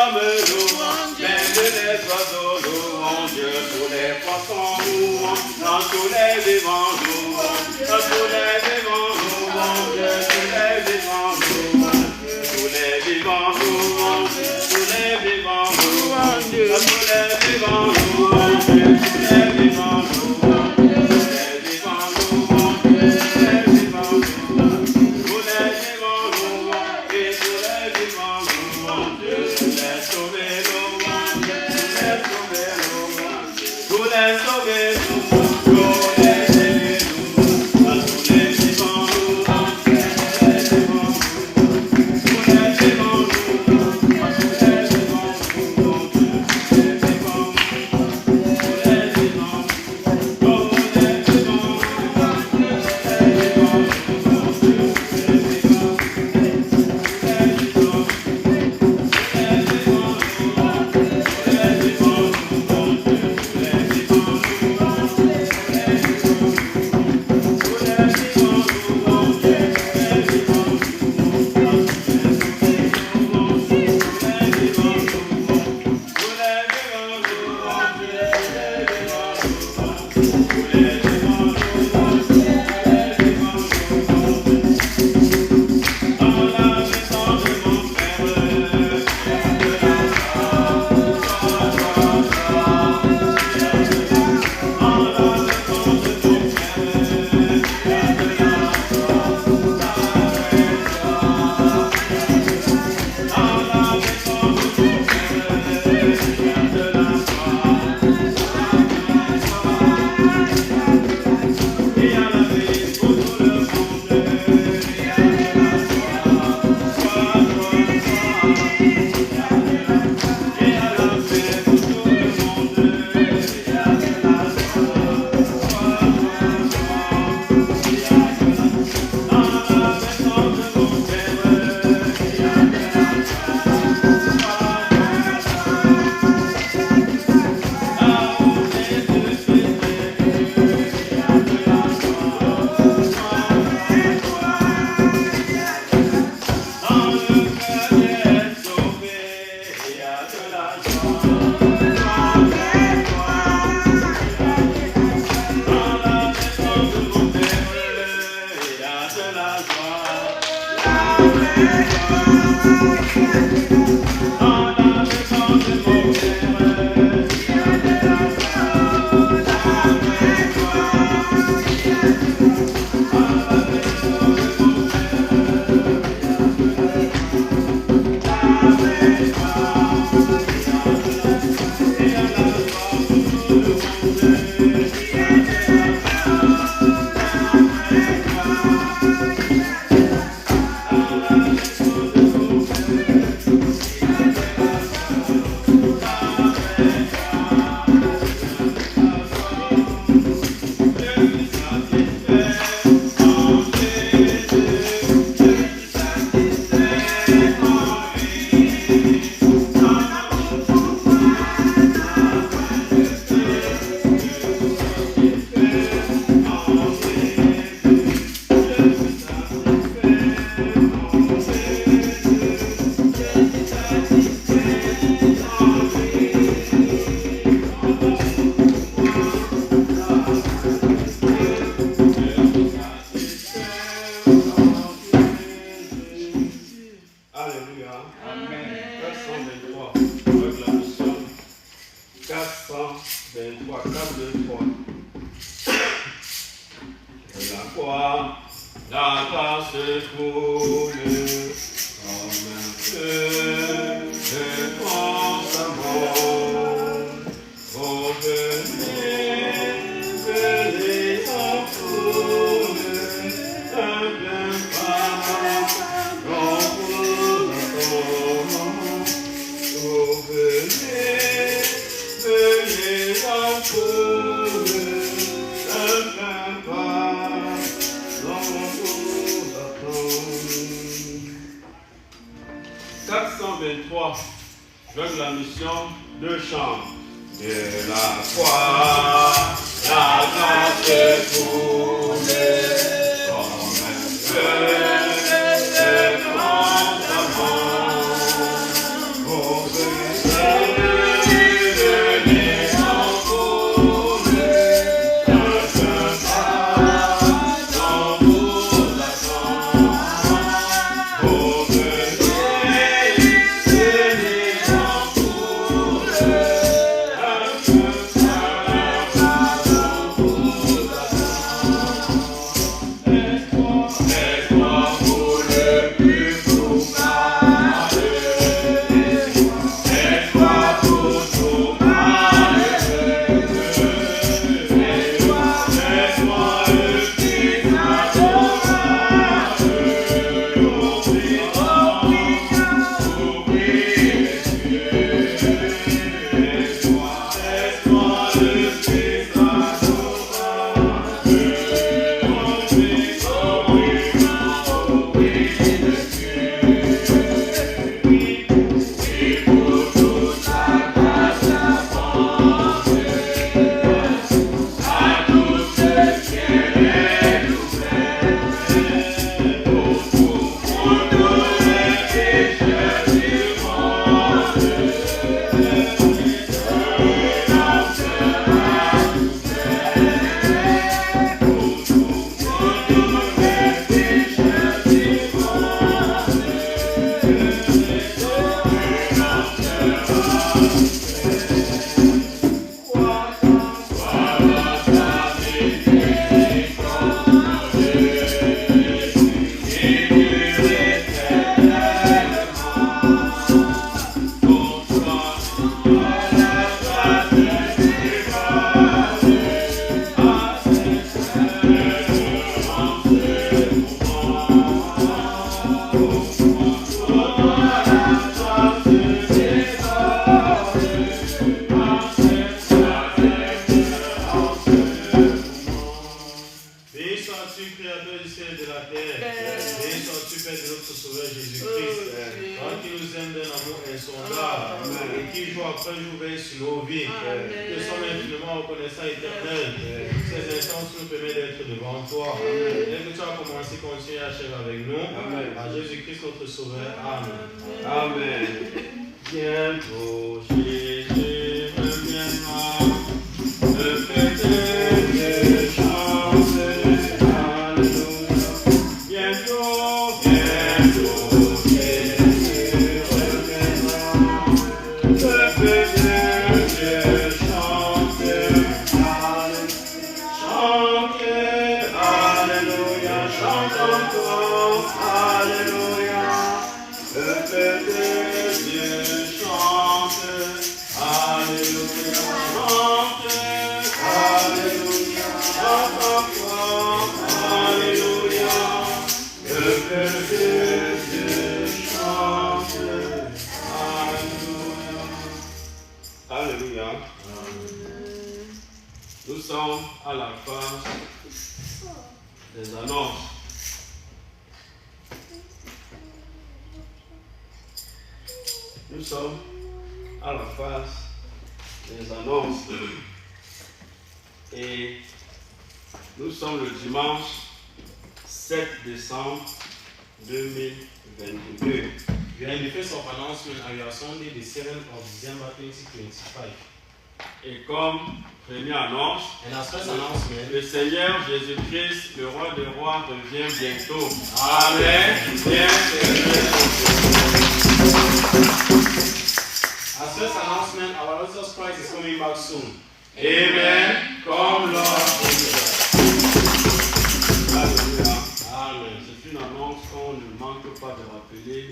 hommes louent, même les oiseaux louent Dieu, tous les poissons louent, dans tous les vivants louent, dans tous les vivants louent Dieu, tous les vivants louent, tous les vivants louent, tous les vivants louent Dieu, tous les vivants louent Dieu, tous les vivants louent, tous les vivants louent Dieu, tous les vivants louent, tous les vivants louent et tous les vivants louent Dieu, tous les sauvés louent Dieu, tous les sauvés louent, tous les sauvés louent, tous les élus louent, tous les vivants louent, tous les vivants louent, tous les vivants louent, tous les vivants louent Dieu, tous les vivants louent, tous les vivants louent, tous les vivants la grâce coule comme un feu de constamment. Oh, venez, venez en foule, un bien pardon pour nous. Oh, venez, venez en foule, un bien pardon pour nous. 423, je veux la mission de chant. De la croix, la grâce coule comme un feu de grand amour. Oh, Et comme première annonce, le Seigneur Jésus-Christ, le roi des rois, revient bientôt. Amen. As first announcement, our Lord Jesus Christ is coming back soon. Amen. Comme Lord. Alléluia. Amen. C'est une annonce qu'on ne manque pas de rappeler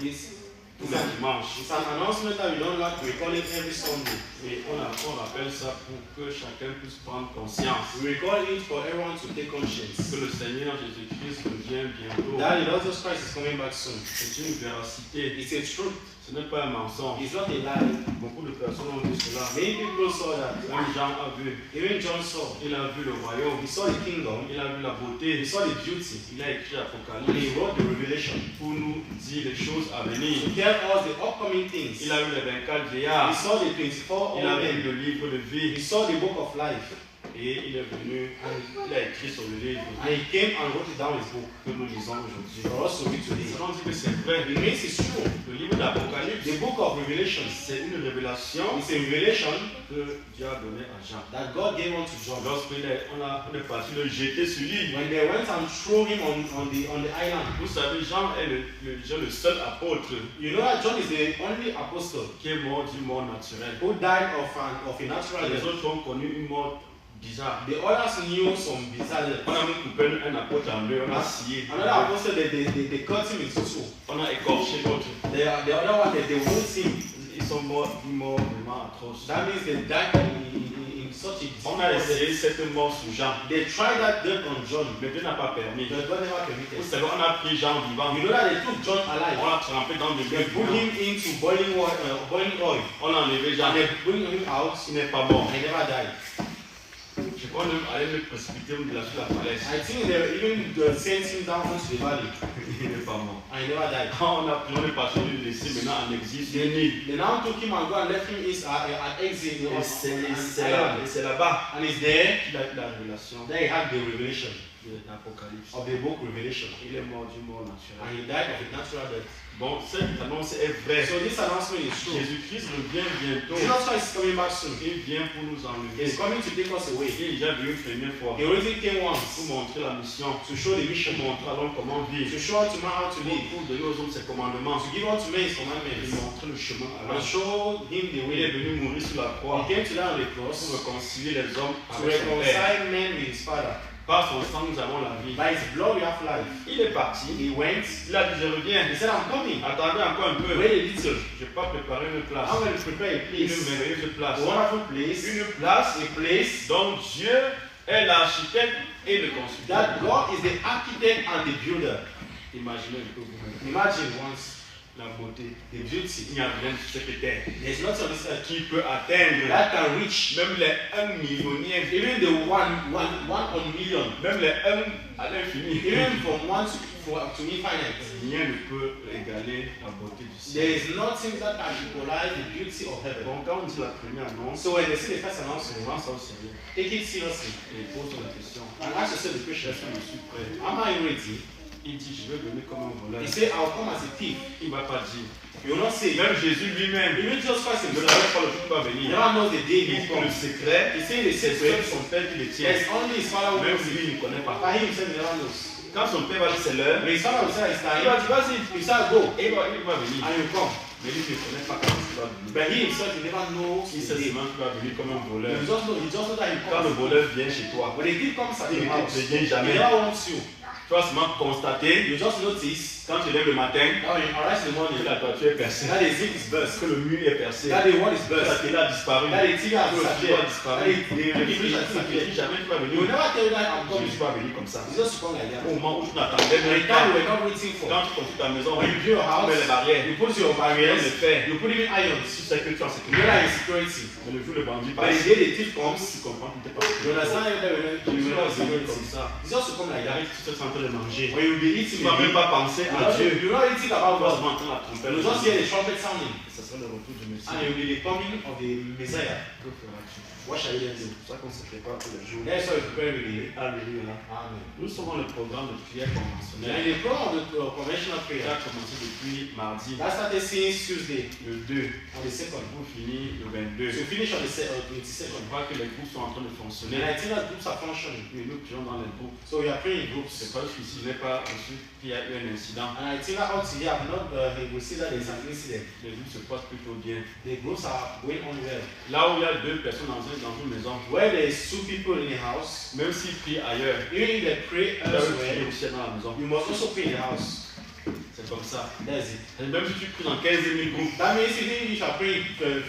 tous les dimanches. It's an announcement that we don't like to recall it every Sunday. Et on rappelle ça pour que chacun puisse prendre conscience. We recall it for everyone to take conscience. Que le Seigneur Jésus-Christ revient bientôt. That the Lord Jesus Christ is coming back soon. C'est une véracité. It's a truth. Ce n'est pas un mensonge. It's not a lie. Beaucoup de personnes ont vu cela. Many people saw that. Même Jean a vu. Even John saw. Il a vu le royaume. He saw the kingdom. Il a vu la beauté. He saw the beauty. Il a écrit And Apocalypse. he wrote the Revelation. Pour nous dire les choses à venir. To tell us the upcoming things. Il a vu les 24 He vieillards. saw the 24 Il a old vu men. le livre de vie. He saw the book of life. Et il est venu, il a écrit sur le livre And he came and wrote it down in his book. que nous lisons aujourd'hui. For us to read today. Ça nous dit que c'est vrai. It means it's true. Le livre d'Apocalypse, The book of Revelation c'est une révélation is a revelation que Dieu a donnée à Jean. that God gave unto John. Lorsqu'on est parti le jeter sur l'île, When they went and threw him on the island. vous savez, Jean est le seul apôtre You know that John is the only apostle qui est mort d'une mort naturelle. who died of a natural Les death. autres ont connu une mort bizarre. The others knew some bizarre death. On a même coupé un apôtre en deux, on a scié. Another apostle, they cut him into two. On a écorché l'autre. The other one, they wound him. Ils sont morts d'une mort vraiment atroce. That means they died in such a On a essayé cette mort sur Jean, They tried that death on John, mais Dieu n'a pas permis. but God never Vous permitted. savez, on a pris Jean vivant, You know that they took John on alive. l'a trempé dans de They l'huile, put him into boiling oil, on a enlevé Jean, and they bring him out, il n'est pas mort. and he never died. Je crois même aller me précipiter de la sur la falaise. I think they even sent him down into the valley, Il n'est pas mort. and he never died. Quand on est parti de le laisser maintenant en exil sur une île, They now took him and go and left him at exit et on c'est là-bas and he's there. qu'il a eu la révélation There he had the revelation de l'Apocalypse. of the book Revelation, Il est mort d'une mort and naturelle. he died of a natural death. Bon, cette annonce est vraie. So this announcement is true. Jésus-Christ revient bientôt. Jesus Christ is coming back soon. Il vient pour nous enlever. He's coming to take us away. Il est déjà venu une première fois He already came pour once montrer la mission, to show the mission, pour montrer à l'homme comment vivre, to show to man how to live, pour donner aux hommes ses commandements, to give unto men his et commandments, montrer le chemin à and l'homme. show him the Il est way. venu mourir sur la He croix came to die on the pour cross réconcilier les hommes to avec son Père. reconcile men with his Father. Par son sang, nous avons la vie. By his blood we have life. Il est parti. He went. Il a dit, je reviens. He said, I'm coming. Attendez encore un peu. Wait a little. Je vais pas préparer une place. I'm going to prepare a Une place, merveilleuse place. a wonderful place, Une place a place dont Dieu est l'architecte et le constructeur. that God is the architect and the builder. Imaginez un peu vous-même. Imagine once La beauté. the beauty. Il n'y a rien sur cette terre There's nothing on this earth qui peut atteindre that can reach même les 1 millionième, even the one on million, même les 1 à l'infini. even from one to infinite. Rien ne peut égaler la beauté du ciel. There is nothing that can equalize the beauty of heaven. Bon, quand on dit la première annonce, So when they see the first on announcement, prend ça au sérieux take it seriously et pose la question. and ask yourself the question: Est-ce que je suis prêt? am I ready? Il dit, je vais venir comme un voleur. He said, I'll come as a thief. Il ne va pas dire. You will not say. Même Jésus lui-même, Even Jesus Christ il ne himself savait pas le jour qui va he venir. never knows the day Il he dit will que le come. secret, He said the c'est seul secret. son Père qui le tient. There's only his father who Même knows lui, it. il ne connaît pas. But he himself never knows. Quand son Père va dire c'est l'heure, When his father will say it's il time, va dire vas-y. he said go Et il va venir. and you come. Mais lui, il ne connaît pas quand il va venir. But he himself he never knows Il the sait day. seulement qu'il va venir comme un voleur. He just know that he Quand le comes. voleur vient chez toi, When the thief comes at il your ne house, te vient he jamais. never wants you. Tu vas seulement constater, You just notice quand tu lèves le matin, that when you arise in the que morning, la toiture est percée, that the zinc is burst, que le mur est percé, that the wall is que la burst, télé a disparu, that the TV has que le frigo a disappeared, that disparu. the Il refrigerator has ne disappeared. dit jamais tu vas He will venir. never tell you that I'm Je ne coming. suis pas venu comme ça. It's just to come like that. Au moment où tu n'attendais When même the time pas, we were not waiting for, quand tu construis ta maison, when you build your tu house, mets les barrières, you put your tu mets barriers, les fer, you put even irons. tu sais que tu as You sécurité. know that in security. Mais le jour le bandit But the passe, day the thief tu comes, comprends qu'il n'était pas you understand that Tu you veux know pas venir security. comme ça. It's just to come like Il that. arrive, tu te sens en train de manger. When you be Tu eating, ne vas même pas penser à Dieu. you're not eating about Tu vas God. seulement entendre la trompette. You just hear the trumpet sounding, Ce sera le retour du Messie. and it will be the coming of the Messiah. Que feras-tu? What shall you then do? C'est pour ça qu'on se prépare pour le jour. That's why we prepare with the Alléluia. Amen. Nous sommes dans le programme de prière And conventionnelle the program of the conventional qui prayer a commencé depuis mardi, that started since Tuesday le 2, on the 2nd. pour finir le 22. So finish on the On 22nd. voit que les groupes sont en train de And fonctionner. I think that groups are functioning. Et nous prions dans les groupes. So we are praying in C'est groups. pas jusqu'ici, il n'est pas reçu qu'il y a eu un incident. And I think that out here, I've not we see that there's an incident. Les groupes se passent plutôt bien. The groups are going on well. Là où il y a deux personnes dans une maison, Where there's two people in the house, même s'ils prient ailleurs, even if they pray ils doivent prier elsewhere, aussi dans la maison. you must also pray in the house. C'est comme ça. That's it. Et même si tu pries dans 15 000 groupes, That means even if you are praying,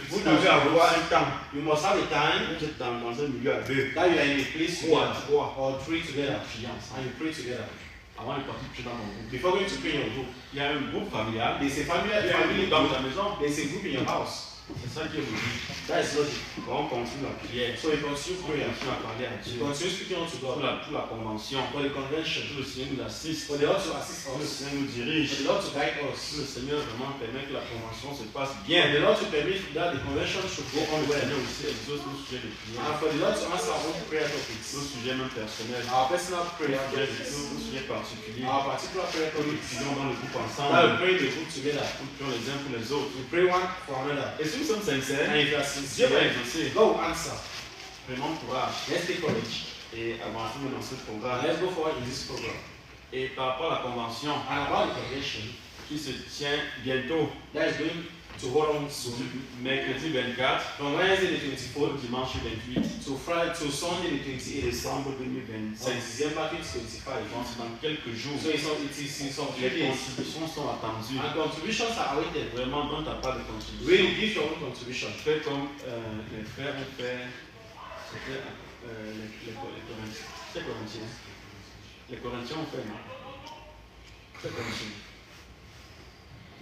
vous devez avoir un temps. you must have a time Vous êtes dans un milieu à deux, that you are in a place ou à together trois, or three together, prier ensemble. and you pray together. Avant de partir prier dans mon groupe. Before going to pray in your group, Il y a un groupe familial. there's a Il y a un family groupe dans group, ta maison. there's a group in your house. C'est ça qui est logique. That is logic. Quand on continue la prière, So he continues on prayer. continue à parler à He Dieu. continues speaking unto Pour God. la convention, For the convention. que le Seigneur nous assiste, For the Lord to assist que le us. Seigneur nous For dirige, the Lord to guide que us. le Seigneur vraiment permet que la convention se passe And bien. the Lord to permit that the convention should go on Le well. Seigneur aussi exauce nos sujets de prière, And for the Lord to answer our own prayer topics. nos sujets même personnels, Our personal prayer topics. nos sujets particuliers. Our particular prayer Que nous topics. prions dans le groupe That we ensemble, pray the group together. nous prions les uns pour les autres. We pray one for another. Et si nous sommes sincères, And if you are Dieu va sincere, exaucer. God will answer. Prenons courage Let's take courage. et avançons dans ce And programme. let's go forward in this program. Et par rapport à la convention And about the convention, qui se tient bientôt, that is going to hold on soon. mercredi 24 From Wednesday the au 24th dimanche 28 to Friday to Sunday the 28th. décembre On 2025. December 2025. Donc c'est dans quelques jours. So it is in some few Les days. contributions sont attendues. And contributions are awaited. Vraiment, donne ta part de contribution. Really give your own contribution. Fais comme les frères ont fait. C'était les Corinthiens. C'est Corinthiens. Les Corinthiens ont fait, non? C'est Corinthiens.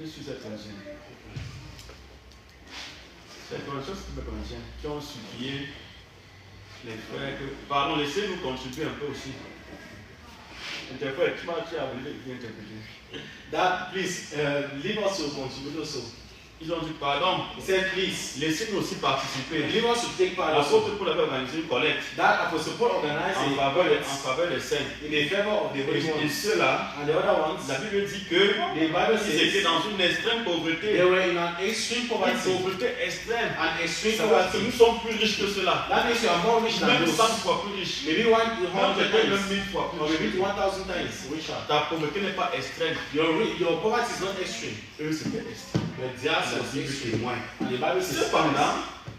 Je suis ces Corinthiens. C'est les Corinthiens, c'est les Corinthiens qui ont supplié les frères que. Pardon, laissez-nous contribuer un peu aussi. Interprète, tu as voulu bien interpréter. That please leave us to contribute also. Ils ont dit pardon. He said please Laissez-nous aussi participer. leave us to take part L'apôtre also. Paul avait organisé une collecte That Apostle Paul organized en faveur des saints. in the favor of the holy Et ones. ceux-là, And the other ones, la Bible dit que the Bible ils étaient says dans une extrême pauvreté. they were in an extreme Une poverty. pauvreté extrême. An extreme Ça veut dire que poverty. nous sommes plus riches que ceux-là. That means you are more rich than Même those. 100 fois plus riches. Maybe Même 100 peut-être même times. 1000 fois Or plus maybe riches. 1,000 times richer. Ta pauvreté n'est pas extrême. Your poverty is not extreme. Eux, c'était extrême. But theirs La was Bible extreme. témoigne. And the Bible says, Cependant,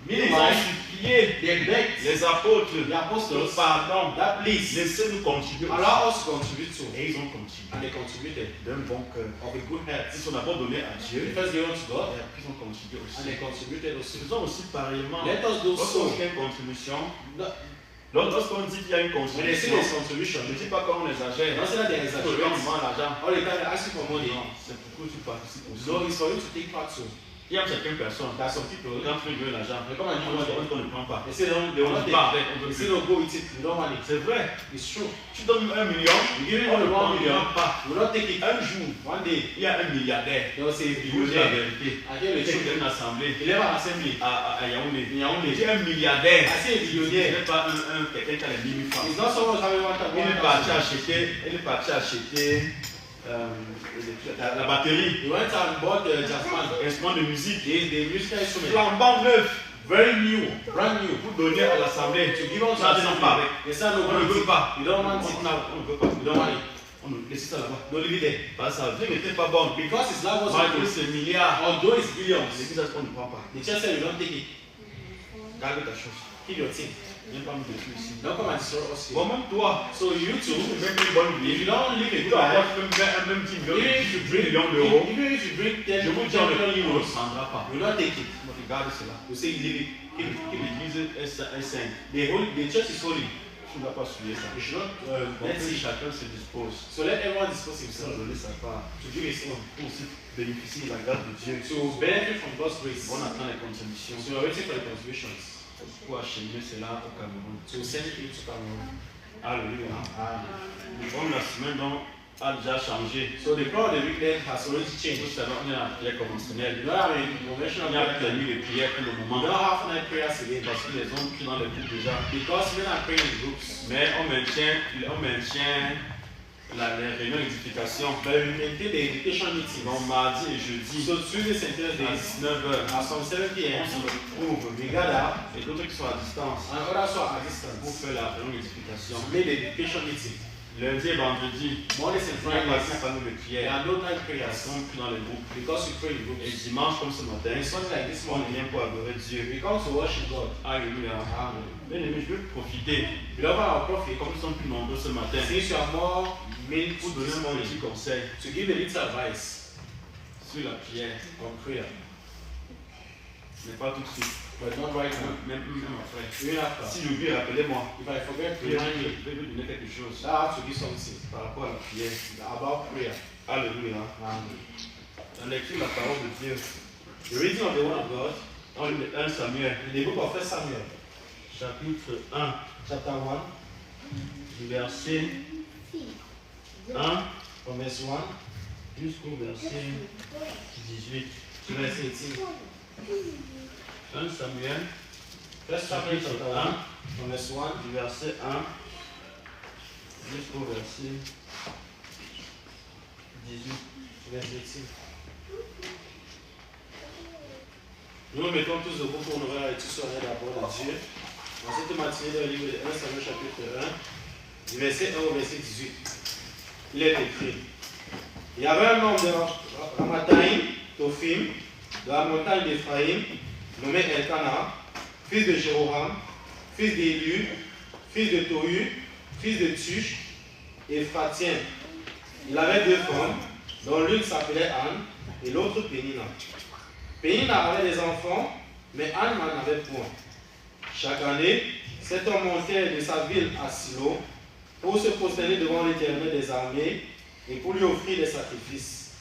ils ont meanwhile, supplié they begged les apôtres the apostles pardon. that please Laissez-nous contribuer. allow us to contribute to. Et ils ont contribué And they contributed d'un bon cœur. of a good heart. Ils sont d'abord donnés à Dieu. They first gave unto God Et après, ils ont contribué and aussi. they contributed also. Faisons aussi pareillement. Let us do so. Lorsqu'on fait une contribution, No- lorsqu'on dit qu'il y a une When they say contribution, there's contribution, ne dis pas qu'on exagère. don't say that they On exaggerate. demande l'argent. All the time they ask you for money. Non, c'est pour que tu participes aussi. No, it's for you to take part to. Il y a certaines personnes, There are some people, quand tu veux l'argent, they come and give money. on ne prend pas. They say they On will ne not dit pas take. avec, on They veut say plus. no, go with it. We don't want it. C'est vrai. It's true. Tu donnes 1 million, You give me on ne only prend 1 million. pas. We will not take it. Un jour, One day, il y a un milliardaire they will say, qui vous dit la billionaire. vérité. I hear the Il truth. y a une assemblée Il est à l'assembly. à Yaoundé. In Yaoundé. Il dit un milliardaire. I say a Ce billionaire. n'est pas quelqu'un qui a les 10 000 francs. It's not someone having Il est parti 1,000. acheter la batterie, He went and bought the jazzman. instrument de musique, The musical instrument. flambant neuf, Very new. Brand new. pour donner à l'assemblée. To give unto Ça, ils n'ont pas avec. They say no, On ne veut pas. You don't want it. On ne veut pas. You don't want it. On ne laisse ça là-bas. Don't leave it there. Parce que sa vie n'était pas bonne. Because his life was Malgré good. ces milliards, Although it's billions. l'église on ne prend pas. The church said you don't take it. Garde ta chose. Keep your thing. Viens pas nous détruire ici. Don't come and destroy us here. Bon, même toi, So you tu too, veux même une bonne if you vie. don't live a Tu good dois life, avoir même 10 millions, even if you 10 drink, millions d'euros. even if you drink 10 Je vous dis, on million ne euros, prendra pas. you will not take it. Donc, regarde cela. You say you leave it. Keep it. Keep it. L'église est sainte. The church is holy. Tu ne dois pas souiller ça. You should not Donc, let's que see. chacun se dispose So let everyone dispose à himself donner sa part to give his own, pour aussi bénéficier de la grâce de Dieu. to benefit from God's grace. On attend les contributions So we're waiting for the contributions pour acheminer cela au Cameroun. to send it into Cameroon. Alléluia. Amen. Le programme de la semaine donc a déjà changé. So the prayer of the weekend has already Nous changed. savons qu'on est en prière conventionnelle. You don't have a conventional Il n'y a prayer. plus de nuit de prière pour le We moment. don't have night prayers again Parce que les hommes prient dans les groupes déjà. because men are praying in groups. Mais on maintient les réunions d'édification. But we maintain the education meetings. Donc mardi et jeudi So Tuesdays and à Thursdays 19h. at some 7 On p.m. se retrouve we gather et d'autres qui sont à distance and others who are at pour distance faire la réunion d'édification. to make the education meeting. Lundi et vendredi, Mondays and il n'y a pas Fridays, de there prière. are no night Elles prayers sont plus dans les groupes. because we pray in Et groups. dimanche comme ce matin, And Sunday like this on morning, vient pour adorer Dieu. we come to worship God. Alléluia. Amen. Bien aimé, je veux profiter, Beloved, our prophet, comme nous sommes plus nombreux ce matin, since you are more made pour to donner this mon morning, petit conseil to give a little advice sur la prière. on prayer, Mais pas tout de suite. but not right now. Même après. Even after. Si j'oublie, rappelez-moi. If I forget, Je remind me. vais vous donner quelque chose I have to give something par rapport à la prière. about prayer. Alléluia. Amen. La lecture de la parole de Dieu, The reading of the Word of God, 1 Samuel. The book of 1 Samuel, Chapitre 1. chapter 1, Du verset 1 from verse 1 jusqu'au verset 18. to verse 18. 1 Samuel, 1 Samuel chapitre chapter 1, 1, from verse 1 du verset 1 jusqu'au verset 18. to verse 18. Nous nous mettons tous debout pour ouvrir la lecture sur la parole de Dieu. En cette matinée, dans le livre de 1 Samuel chapitre 1, du verset 1 au verset 18, il est écrit: il y avait un homme de Ramathaïm, Tophim, de la montagne d'Éphraïm, nommé Elkanah, fils de Jéroham, fils d'Élu, fils de Tohu, fils de Tush, Éphratien. Il avait 2 femmes, dont l'une s'appelait Anne et l'autre Pénina. Pénina avait des enfants, mais Anne n'en avait point. Chaque année, cet homme montait de sa ville à Silo pour se prosterner devant l'Éternel des armées et pour lui offrir des sacrifices.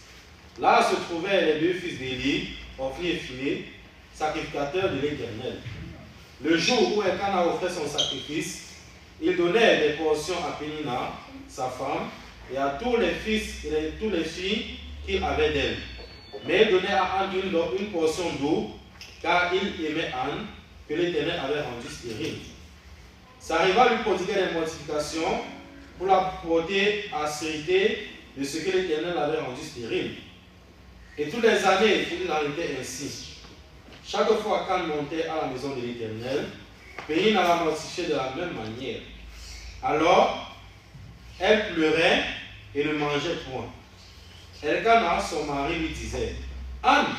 Là se trouvaient les 2 fils d'Éli, Ophni et Phiné, sacrificateurs de l'Éternel. Le jour où Elkanah offrait son sacrifice, il donnait des portions à Pénina, sa femme, et à tous les fils et toutes les filles qu'il avait d'elle. Mais il donnait à Anne une portion d'eau, car il aimait Anne, que l'Éternel avait rendue stérile. Ça arriva à lui prodiguer des mortifications pour la porter à sérité de ce que l'Éternel avait rendu stérile. Et toutes les années, il en était ainsi. Chaque fois qu'Anne montait à la maison de l'Éternel, Pénina la mortifiait de la même manière. Alors, elle pleurait et ne mangeait point. Elkanah, son mari, lui disait: Anne,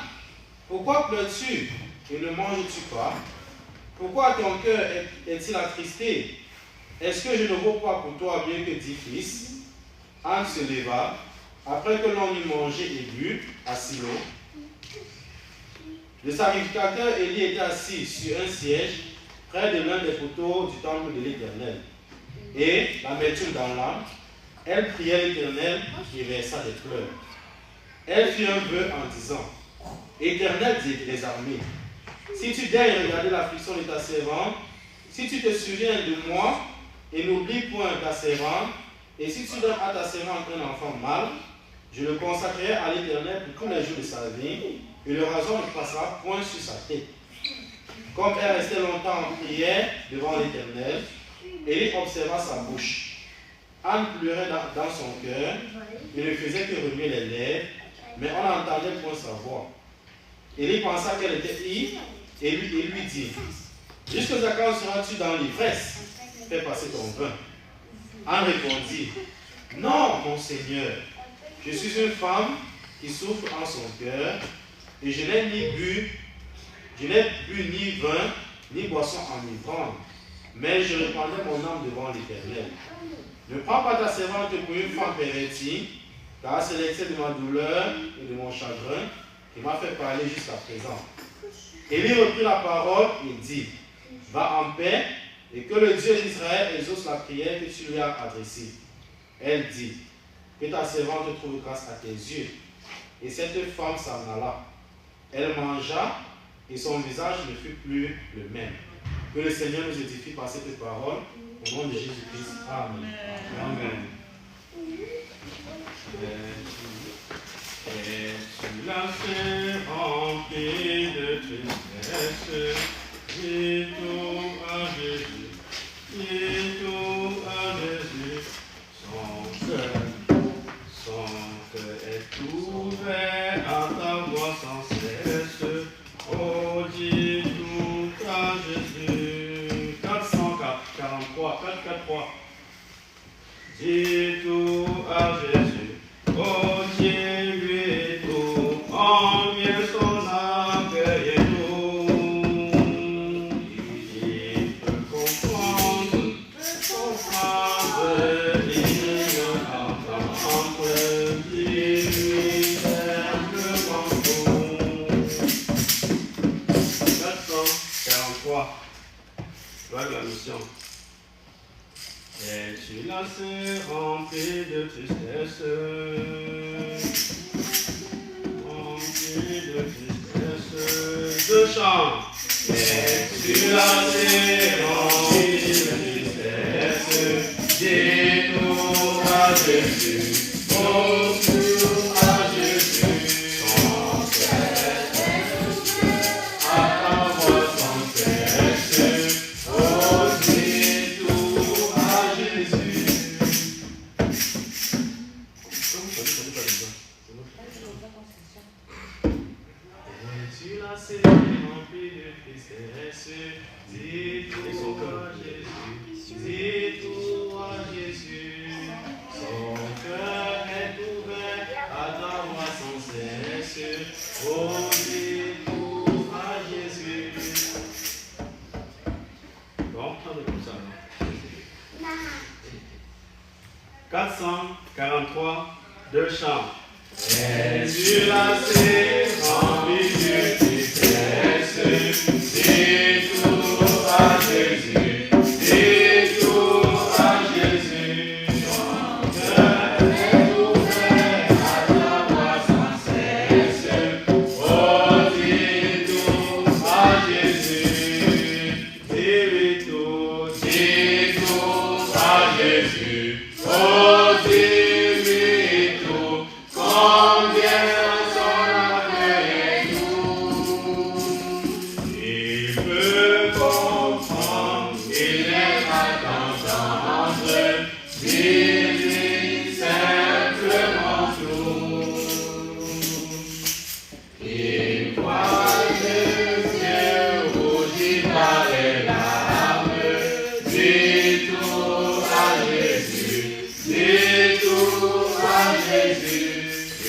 pourquoi pleures-tu et ne manges-tu pas? Pourquoi ton cœur est-il attristé? Est-ce que je ne vaux pas pour toi mieux que 10 fils? Anne se leva, après que l'on eut mangé et bu à Silo. Le sacrificateur Élie était assis sur un siège près de l'un des poteaux du temple de l'Éternel. Et, l'amertume dans l'âme, elle priait l'Éternel qui versa des pleurs. Elle fit un vœu en disant: Éternel des armées, si tu daignes regarder l'affliction de ta servante, si tu te souviens de moi et n'oublie point ta servante, et si tu donnes à ta servante un enfant mâle, je le consacrerai à l'Éternel pour tous les jours de sa vie, et le rasoir ne passera point sur sa tête. Comme elle restait longtemps en prière devant l'Éternel, Élie observa sa bouche. Anne pleurait dans son cœur, et ne faisait que remuer les lèvres, mais on n'entendait point sa voix. Élie pensa qu'elle était ivre, et lui dit: jusqu'à quand seras-tu dans l'ivresse? Fais passer ton vin. Anne répondit: non, mon Seigneur, je suis une femme qui souffre en son cœur, et je n'ai bu ni vin, ni boisson enivrante, mais je répandais mon âme devant l'Éternel. Ne prends pas ta servante pour une femme pervertie, car c'est l'excès de ma douleur et de mon chagrin qui m'a fait parler jusqu'à présent. Élie reprit la parole et dit: va en paix, et que le Dieu d'Israël exauce la prière que tu lui as adressée. Elle dit: que ta servante trouve grâce à tes yeux. Et cette femme s'en alla. Elle mangea, et son visage ne fut plus le même. Que le Seigneur nous édifie par cette parole. Au nom de Jésus-Christ. Amen. Amen. Et tu l'as fait rempli de tristesse, dis tout à Jésus, dis tout à Jésus, son cœur est ouvert à ta voix sans cesse, oh dis tout à Jésus. 443, 443. Dis tout à Jésus, oh Dieu lui est tout, en bien son accueil est tout. Il peut comprendre, il lui aime le bandeau. 443, voilà la mission. Et tu l'as rempli de tristesse, rempli de tristesse, Deux chants. Es-tu lassé, rempli de tristesse? Dis-nous à Jésus, oh à Jésus, son cœur à ta voix sans cesse, oh dis-nous à Jésus. Es-tu lassé, rempli de tristesse? Dis-nous à Jésus, dis-nous à Jésus. Son cœur est ouvert à ta voix sans cesse. Oh, dis-nous à Jésus. Bon, chantez comme ça. 443, deux chants. Es-tu lassé, rempli de tristesse? Dis-nous à Jésus, dis-nous à Jésus. Son cœur est ouvert à ta voix sans cesse. Oh, dis-nous à Jésus, dis-nous à Jésus. Oh, dis-nous combien son accueil est doux. Il peut comprendre, il aime à t'entendre. Dis-lui simplement tout. Il voit les yeux rougis par les larmes. Dis tout à Jésus, dis tout à Jésus.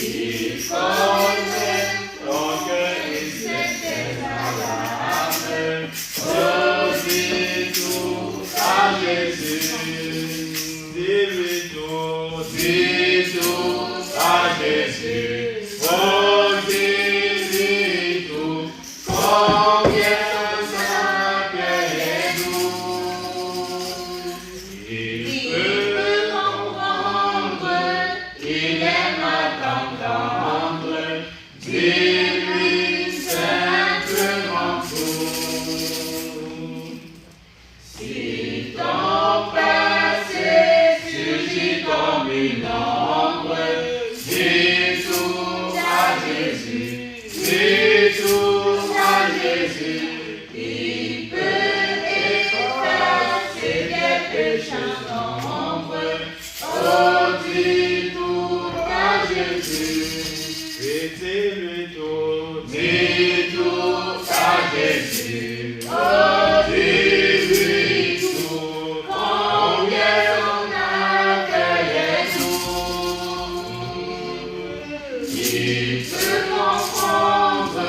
Il connaît ton cœur et ses alarmes. Oh, dis tout à Jésus. Dis-lui tout à Jésus. Oh, dis-lui tout. Combien son cœur est doux. Il peut comprendre, il aime à t'entendre. Dis-lui simplement tout. Si ton passé surgit comme une ombre, dis tout à Jésus, dis tout à Jésus. Il peut effacer tes péchés sombres. Oh, dis tout à Jésus. Et dis-lui tout, dis tout à Jésus. Oh, dis-lui tout, combien son accueil est doux. Il peut comprendre,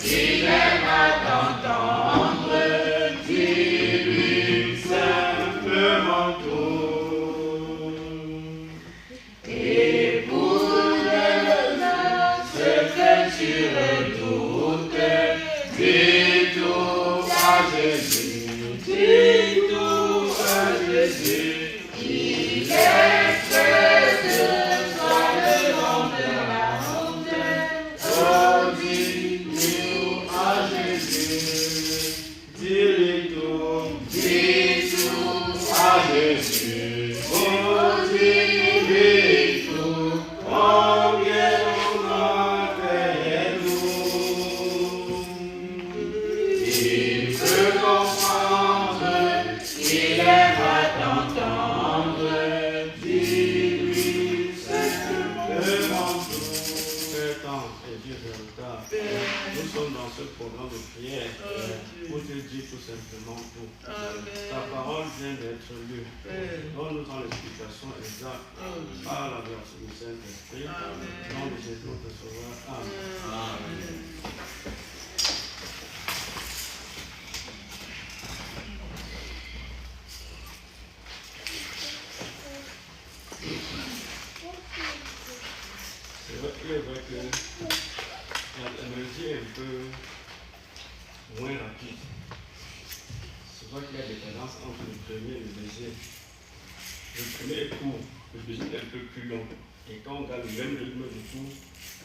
il aime à t'entendre. Dis-lui simplement tout. Et pour ce que tu redoutes, dis tout à Jésus, dis tout à Jésus. Il est prêt de toi le long de la route. Oh, dis-nous à Jésus, dis-lui tout à Jésus. Oh, dis-lui tout, combien ton accueil est doux. Il peut comprendre, il aime à t'entendre. Dis-lui simplement tout. Père temps et Dieu véritable, nous sommes dans ce programme de prière pour te dire tout simplement tout. Ta parole vient d'être lue. Donne-nous dans l'explication exacte par la vertu du Saint-Esprit. Dans le Jésus notre Sauveur. Amen. C'est vrai que l'énergie est un peu moins rapide. C'est vrai qu'il y a des cadences entre le premier et le deuxième. Le premier est court, le deuxième est un peu plus long. Et quand on garde le même rythme du coup,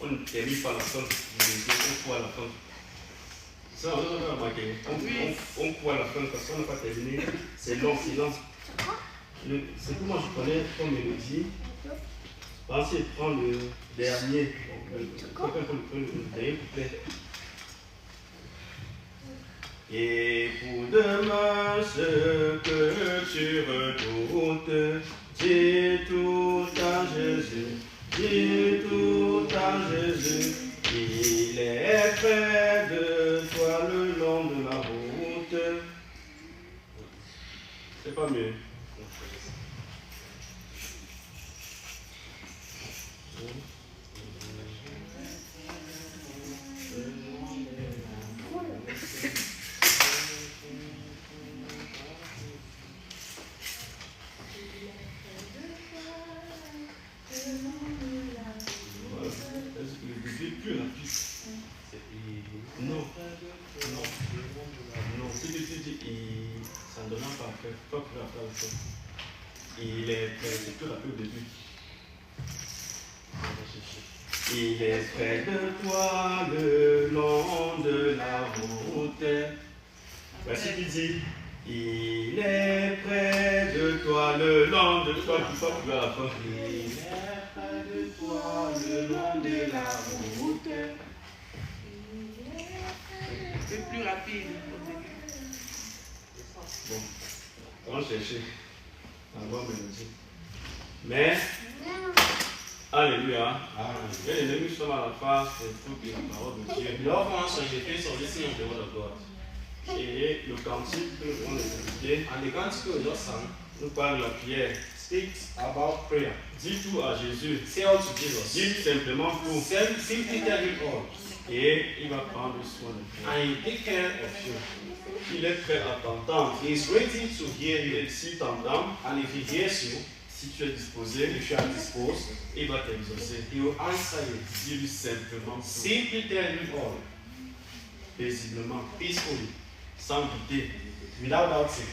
on ne termine pas la fin. Le deuxième, on faut à la fin. Ça, on va remarquer. On croit à la fin parce qu'on n'a pas terminé. C'est long, silence. Ce que moi je connais comme mélodie, pensez prendre le dernier, le dernier couplet. Et pour demain, ce que tu redoutes, dis tout à Jésus, dis tout à Jésus. Il est près de toi le long de la route. C'est pas mieux. Non, si tu dis, ça ne donnera pas après. Pas plus après. Il est près, c'est plus rapide au début. Il est près de toi le long de la route. Voici qui dit, il est près de toi le long de toi, tu pas plus à la fin. Il est près de toi le long de la route. C'est plus rapide. Bon, on va chercher la bonne mélodie. Mais, alléluia. Et les ennemis sont à la face, c'est tout que la parole de Dieu. Love ones when they face or listen to the word of God. Et le cantique que on les écouté, And the canticle we just sang nous parle de la prière. speaks about prayer. Dis tout à Jésus. Say all to Jesus. Dis simplement tout. Simply tell him all. Et il va prendre soin de toi. And he take care of you. Il est prêt à t'entendre. He is waiting to hear you. Et s'il t'entend, And if he hears you, si tu es disposé, if you are disposed, il va t'exaucer. he will answer you. Dis-lui simplement tout. Simply tell him all. Paisiblement, Peacefully. sans douter. Without doubting.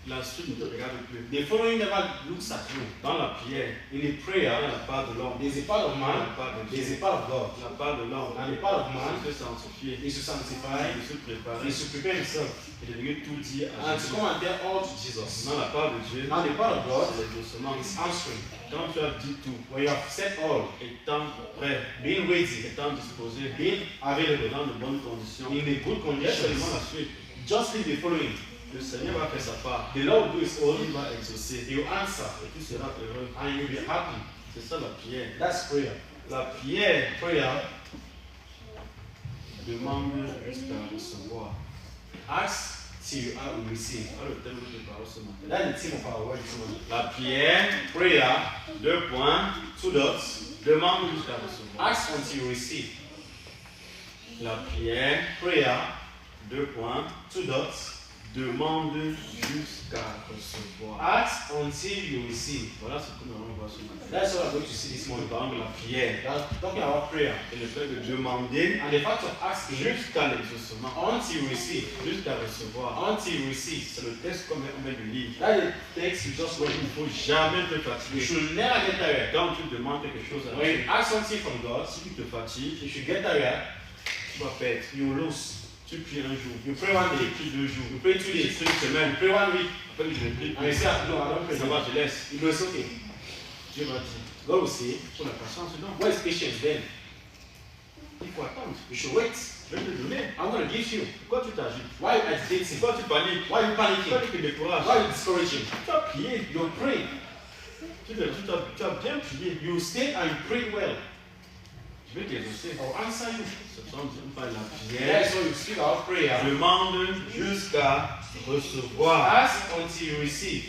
La suite ne te regarde plus. The following never looks at you. Dans la prière, In a il y prayer, a la part de l'homme, there's a part of il y a man, la part de there's Dieu. a part of God. La part de l'homme, And the part of man il se sanctifier, is to sanctify, il se préparer, is to prepare himself, et de venir tout dire à and to Jésus. come and tell all to Jesus. Dans la part de Dieu, Now the part of God c'est l'exaucement. is answering. Quand tu as dit tout, When you have said all, étant prêt, being ready, étant disposé, being available, dans de bonnes conditions, in a good laisse seulement condition, la suite. just leave the following. Le Seigneur va faire sa part. The Lord will do his own, Il va exaucer. he will answer, Et tu seras heureux. and you will be happy. C'est ça la prière. That's prayer. La prière Prayer, demande jusqu'à recevoir. ask till you will receive. Voilà le thème de parole ce matin. That's the theme of our word this morning. La prière, Prayer, 2 points, 2 dots, demande jusqu'à recevoir. ask until you receive. La prière, Prayer, 2 points, 2 dots, demande jusqu'à recevoir. ask until you receive. Voilà ce que nous allons voir ce matin. That's what I'm going to see this On morning. parle de la prière That's talking about prayer. et le fait de demander And the fact of asking jusqu'à l'exaucement, until you receive. jusqu'à recevoir. Until you receive. C'est le texte qu'on vient de lire. That is the text you just read. Il ne faut jamais te You fatiguer. should never get tired. Quand tu demandes quelque chose à When Dieu, you ask something from God, si tu te fatigues, you should get tired. tu vas perdre. You will lose. Tu pries un jour, You pray one tu day. pries 2 jours, You pray 2 tu days. pries une semaine, You pray 1 week. après je ne prie And you plus. say, no, I don't pray. Ça va, je laisse. You know it's okay. Dieu va dire, God will say, pour la patience, non. where is patience then? Il faut attendre. You should wait. Je vais te donner. I'm going to give you. Pourquoi tu t'agites? Why are you agitating? Pourquoi tu paniques? Why are you Pourquoi panicking? tu te décourages? Why are you discouraging? Tu as prié. You pray. Tu as bien prié. You stay and you pray well. Je vais t'exaucer. I'll answer you. Ce sont pas la prière. That's why you speak about prayer. Demande jusqu'à recevoir. Ask until you receive.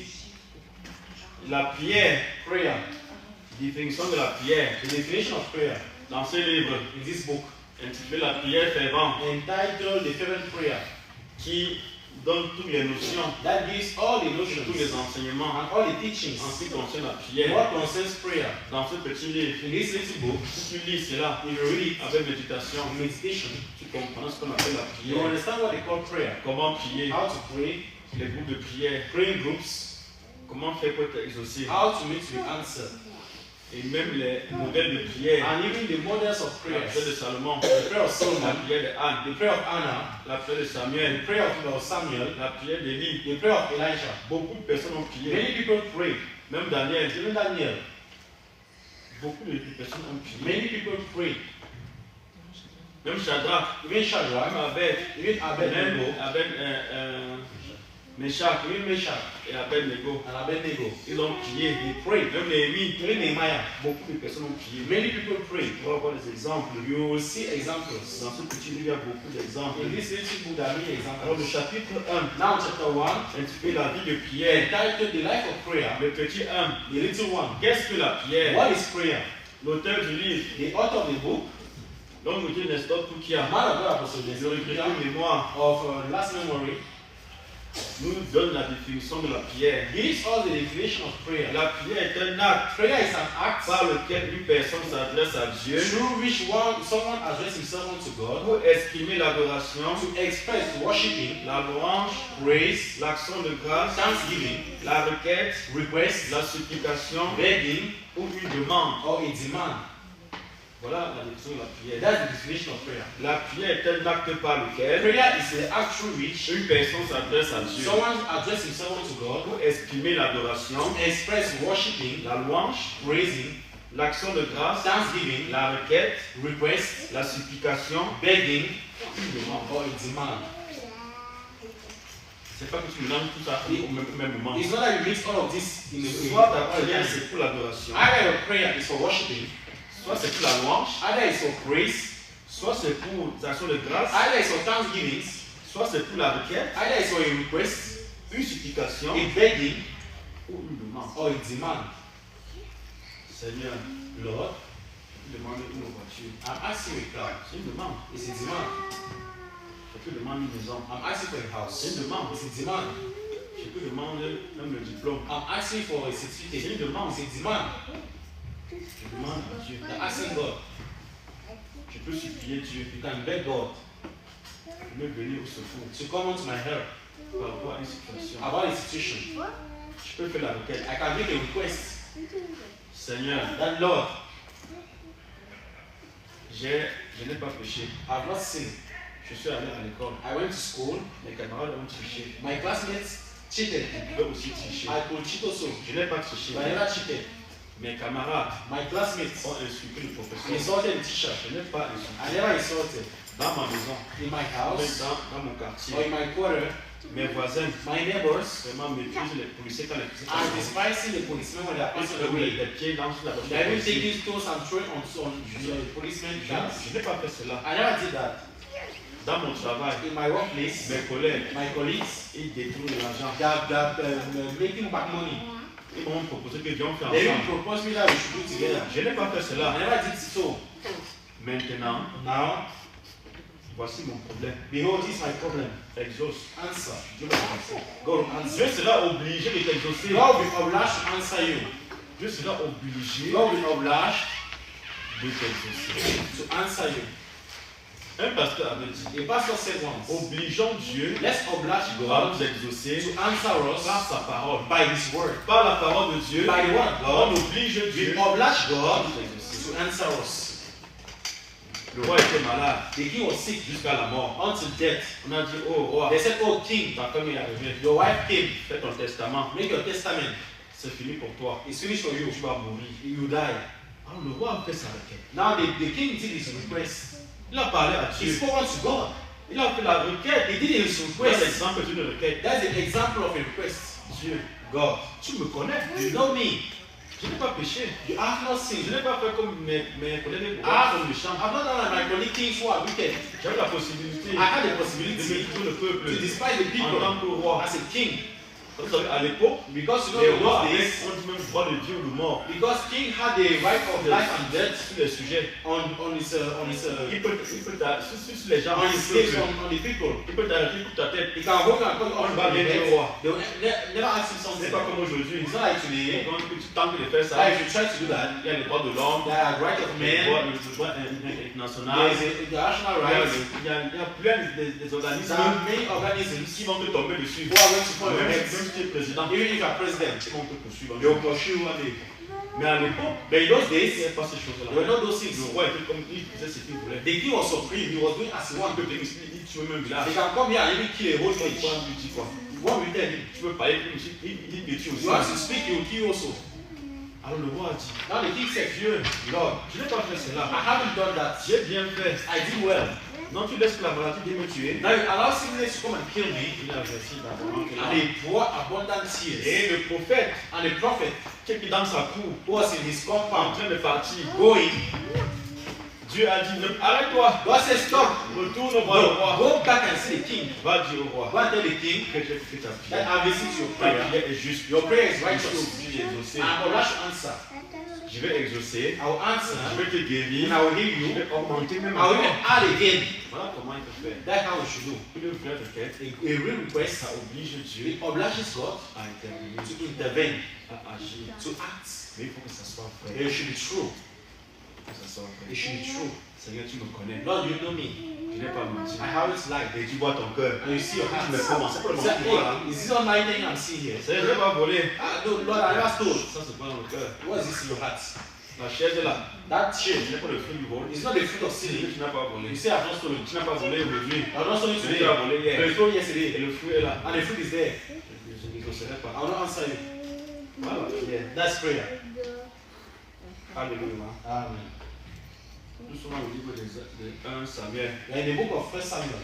La prière, Prayer. définition de la prière, The definition of prayer dans ce livre in this book intitulé La prière fervente, entitled The Fervent Prayer qui donne toutes les notions, that gives all the tous notions les enseignements and all the teachings en ce qui concerne la prière. what concerns prayer. Dans ce petit livre, In this little book, si tu lis cela if you read it avec méditation, meditation, tu comprends ce qu'on appelle la you prière. understand what they call prayer. Comment prier, How to pray, les groupes de prière, praying groups, comment faire pour être exaucé. how to make to be answered. Et même les modèles de prière. And even the models of La prayers. prière de Salomon. The prayer of La Solomon, prière de Anne. the prayer of Anna, La prière de the Samuel. prayer of Samuel, La prière d'Élie. the prayer of Elijah. Beaucoup de personnes ont prié. Many people pray. Même Daniel. Even Daniel. Beaucoup de personnes ont prié. Many people pray. Même Shadrach. Even Shadrach, Même Abed. even Abednego, Même Meshach. even Meshach, Et Abednego. and Abednego. Ils ont prié. They prayed. Même Néhémie. Even Nehemiah. Beaucoup de personnes ont prié. Many people pray. On va voir des exemples. You will see examples. Dans ce petit livre, il y a beaucoup d'exemples. In this little book, there are many Alors, le examples. chapitre 1, Now, chapter 1, intitulé La vie de prière. entitled The Life of Prayer. Le petit 1, The little one. qu'est-ce que la prière? What is prayer? L'auteur du livre, The author of the book, l'homme de Nestor Toukia, man of God, Apostle le Nestor regretté mémoire, of Last Memory, nous donne la définition de la prière. gives us the definition of prayer. La prière est un acte Prayer is an act par lequel une personne s'adresse à Dieu through which someone addresses himself unto God pour exprimer l'adoration, to express worshiping, la louange, praise, l'action de grâce, thanksgiving, la requête, request, la supplication begging, ou une demande. or a demand. Voilà la définition de la prière. That's the definition of prayer. La prière est un acte par lequel Prayer is the act through which une personne s'adresse à Dieu someone addresses himself unto God pour exprimer l'adoration, to express worshiping, la louange, praising, l'action de grâce, thanksgiving, la requête, request, la supplication, begging, une demande. or a demand. C'est pas que tu mélanges tout ça au même moment. It's not that you mix all of this in the Soit ta all the prière time. c'est pour l'adoration, Either your prayer is for worshiping, soit c'est pour la louange, either it's for praise, soit c'est pour l'action de grâce, either it's for thanksgiving, soit c'est pour la requête, either it's for a request, une supplication a begging, ou une demande. or a demand. Seigneur, Lord, demande une voiture. I'm asking you a car. C'est une demande. It's a demand. Je peux demander une maison. I'm asking for a C'est house. une demande. It's a demand. Je peux demander même le diplôme. I'm asking for a C'est certificate. une demande. It's a demand. Je demande à Dieu. You're asking God. Je peux supplier Dieu You can beg God de me venir au secours to come unto my help par rapport à une situation. about a situation. Je peux faire la requête. I can make a request. Seigneur, That Lord, je n'ai pas péché. I've not sinned. Je suis allé à l'école. I went to school. Mes camarades ont triché. My classmates cheated. Ils peuvent aussi tricher. I could cheat also. Je n'ai pas triché. But I never cheated. Mes camarades My classmates ont insulté le professeur. insulted the teacher. Je n'ai pas insulté. I never insulted. Dans ma maison, In my house dans mon or quartier, in my quarter, mes voisins my neighbors vraiment méprisent les policiers quand les policiers are passent. despising the policemen when they are Ils passing se away. les pieds dans la They are even voiture. taking stones and throwing on the policemen's cars. Je n'ai pas fait cela. I never did that. Dans mon travail, In my workplace, mes collègues, my colleagues, ils détournent l'argent. they are making back money. Ils m'ont proposé que viens faire They even ensemble. proposed me that we should do together. Je n'ai pas fait I cela. never did so. Maintenant, Now, voici mon problème. behold, this is my problem. Exauce. Answer. Dieu m'a answer. God will answer. Dieu sera obligé de t'exaucer. God will oblige to answer you. Dieu sera obligé God will oblige de t'exaucer. to answer you. Un pasteur avait dit, A pastor said once, obligeons Dieu let's oblige à God nous exaucer to answer par us sa parole. by His word. Par la parole de Dieu, By the word of on God, oblige we Dieu oblige à God nous exaucer. to answer us. Le roi était malade The king was sick jusqu'à la mort. until death. On a dit, oh roi, They said, oh king, ta femme est arrivée. your wife came, Fais ton testament. make your testament. C'est fini pour toi. It's finished for you. Tu vas mourir. You die. Alors le roi a fait sa requête. Now the king did his request. Il a parlé à He Dieu. spoke unto God. Il a fait la requête. He did his Voilà request. l'exemple d'une requête. That's the example of a request. Dieu, God, tu me connais. you know me. Je n'ai pas péché. You have not Je sinned. n'ai pas fait comme mes collègues I've méchants. not done like my colleague kings who are wicked. J'avais la possibilité I had the de possibility mépriser le peuple to despise the en people tant que roi. as a king. Vous savez, à l'époque, Because you les know rois those avaient days, ont même droit de vie ou de mort because king had the right of life and death sur les sujets. on his Il peut sur les gens, on his slaves, il on the people. peut t'arrêter pour ta tête. He can hold and put On on va the bien dire head. roi. They will never ask him Ce something. n'est pas comme aujourd'hui. It's not like today. Quand tu tentes de faire ça, Like if you try to do that, il y a les droits de l'homme, there are right of le men. droit international. There is a international rights. Il y a plein des organismes There are many organisms qui vont te tomber dessus. who are going to fall on your Même heads. si tu es président, Even if you are president, ils vont te poursuivre. they will pursue you one day. Mais à l'époque, But in those il n'y days, avait pas ces choses-là. there were not those things. Le roi était comme il faisait ce qu'il voulait. The king was supreme. He was doing as he On wanted. peut venir ici, il tue même They village. can come here and even kill a whole Il village. va lui dire quoi? What will you tell him? Tu peux parler, il te tue aussi. You have to speak, he will kill you also. Alors le roi a dit, Now the king said, Dieu, Lord, je n'ai pas fait cela. I haven't done that. J'ai bien fait. I did well. Non, tu laisses que la maladie vienne me tuer. Now you allow sickness to come and kill me. Il a versé d'abord. And he poured abundant tears. Et le prophète, And the prophet qui est dans sa cour, who was in his en compound train de partir, going, Dieu a dit, arrête-toi, God said, stop. retourne voir le roi. Go back and see the king. Va dire au roi Go and tell the king que j'ai fait ta that prière. I listened to your Ta prayer. prière est juste. Your prayer is Je righteous. suis exaucé. And I will answer. Je vais exaucer. I will answer. Je vais te guérir. And I will heal Je you. vais augmenter même I will even encore. add again. Voilà comment il peut faire. That's how we should do. Une vraie requête, A real request ça oblige Dieu it obliges God à intervenir, to intervene, à agir. to act. Mais il faut que ça soit vrai. It should be true. Que ça soit vrai. It should be true. Seigneur, tu me connais. Lord, you know me. Je n'ai pas menti. I haven't lied. Et tu vois ton cœur. And you see your heart. Tu me commences. C'est pas le Say, moment pour toi. hey, is this not lying thing I'm seeing here? Seigneur, je n'ai pas volé. Ah, no, Lord, I never stole. Ça, c'est pas dans le cœur. What is this in your heart? La chaise est là. That Je shame. n'ai pas le fruit du vol. It's not the fruit of Tu sin. n'as pas volé. You say I've not stolen. Tu n'as pas volé aujourd'hui. I've not stolen Tu today. as volé But hier. you stole Et yesterday. le fruit est là. And the fruit is there. Je n'exaucerai pas. I will not answer you. Voilà, prière. That's prayer. Alléluia. Amen. Nous sommes au livre de 1 Samuel, In the book of 1 Samuel,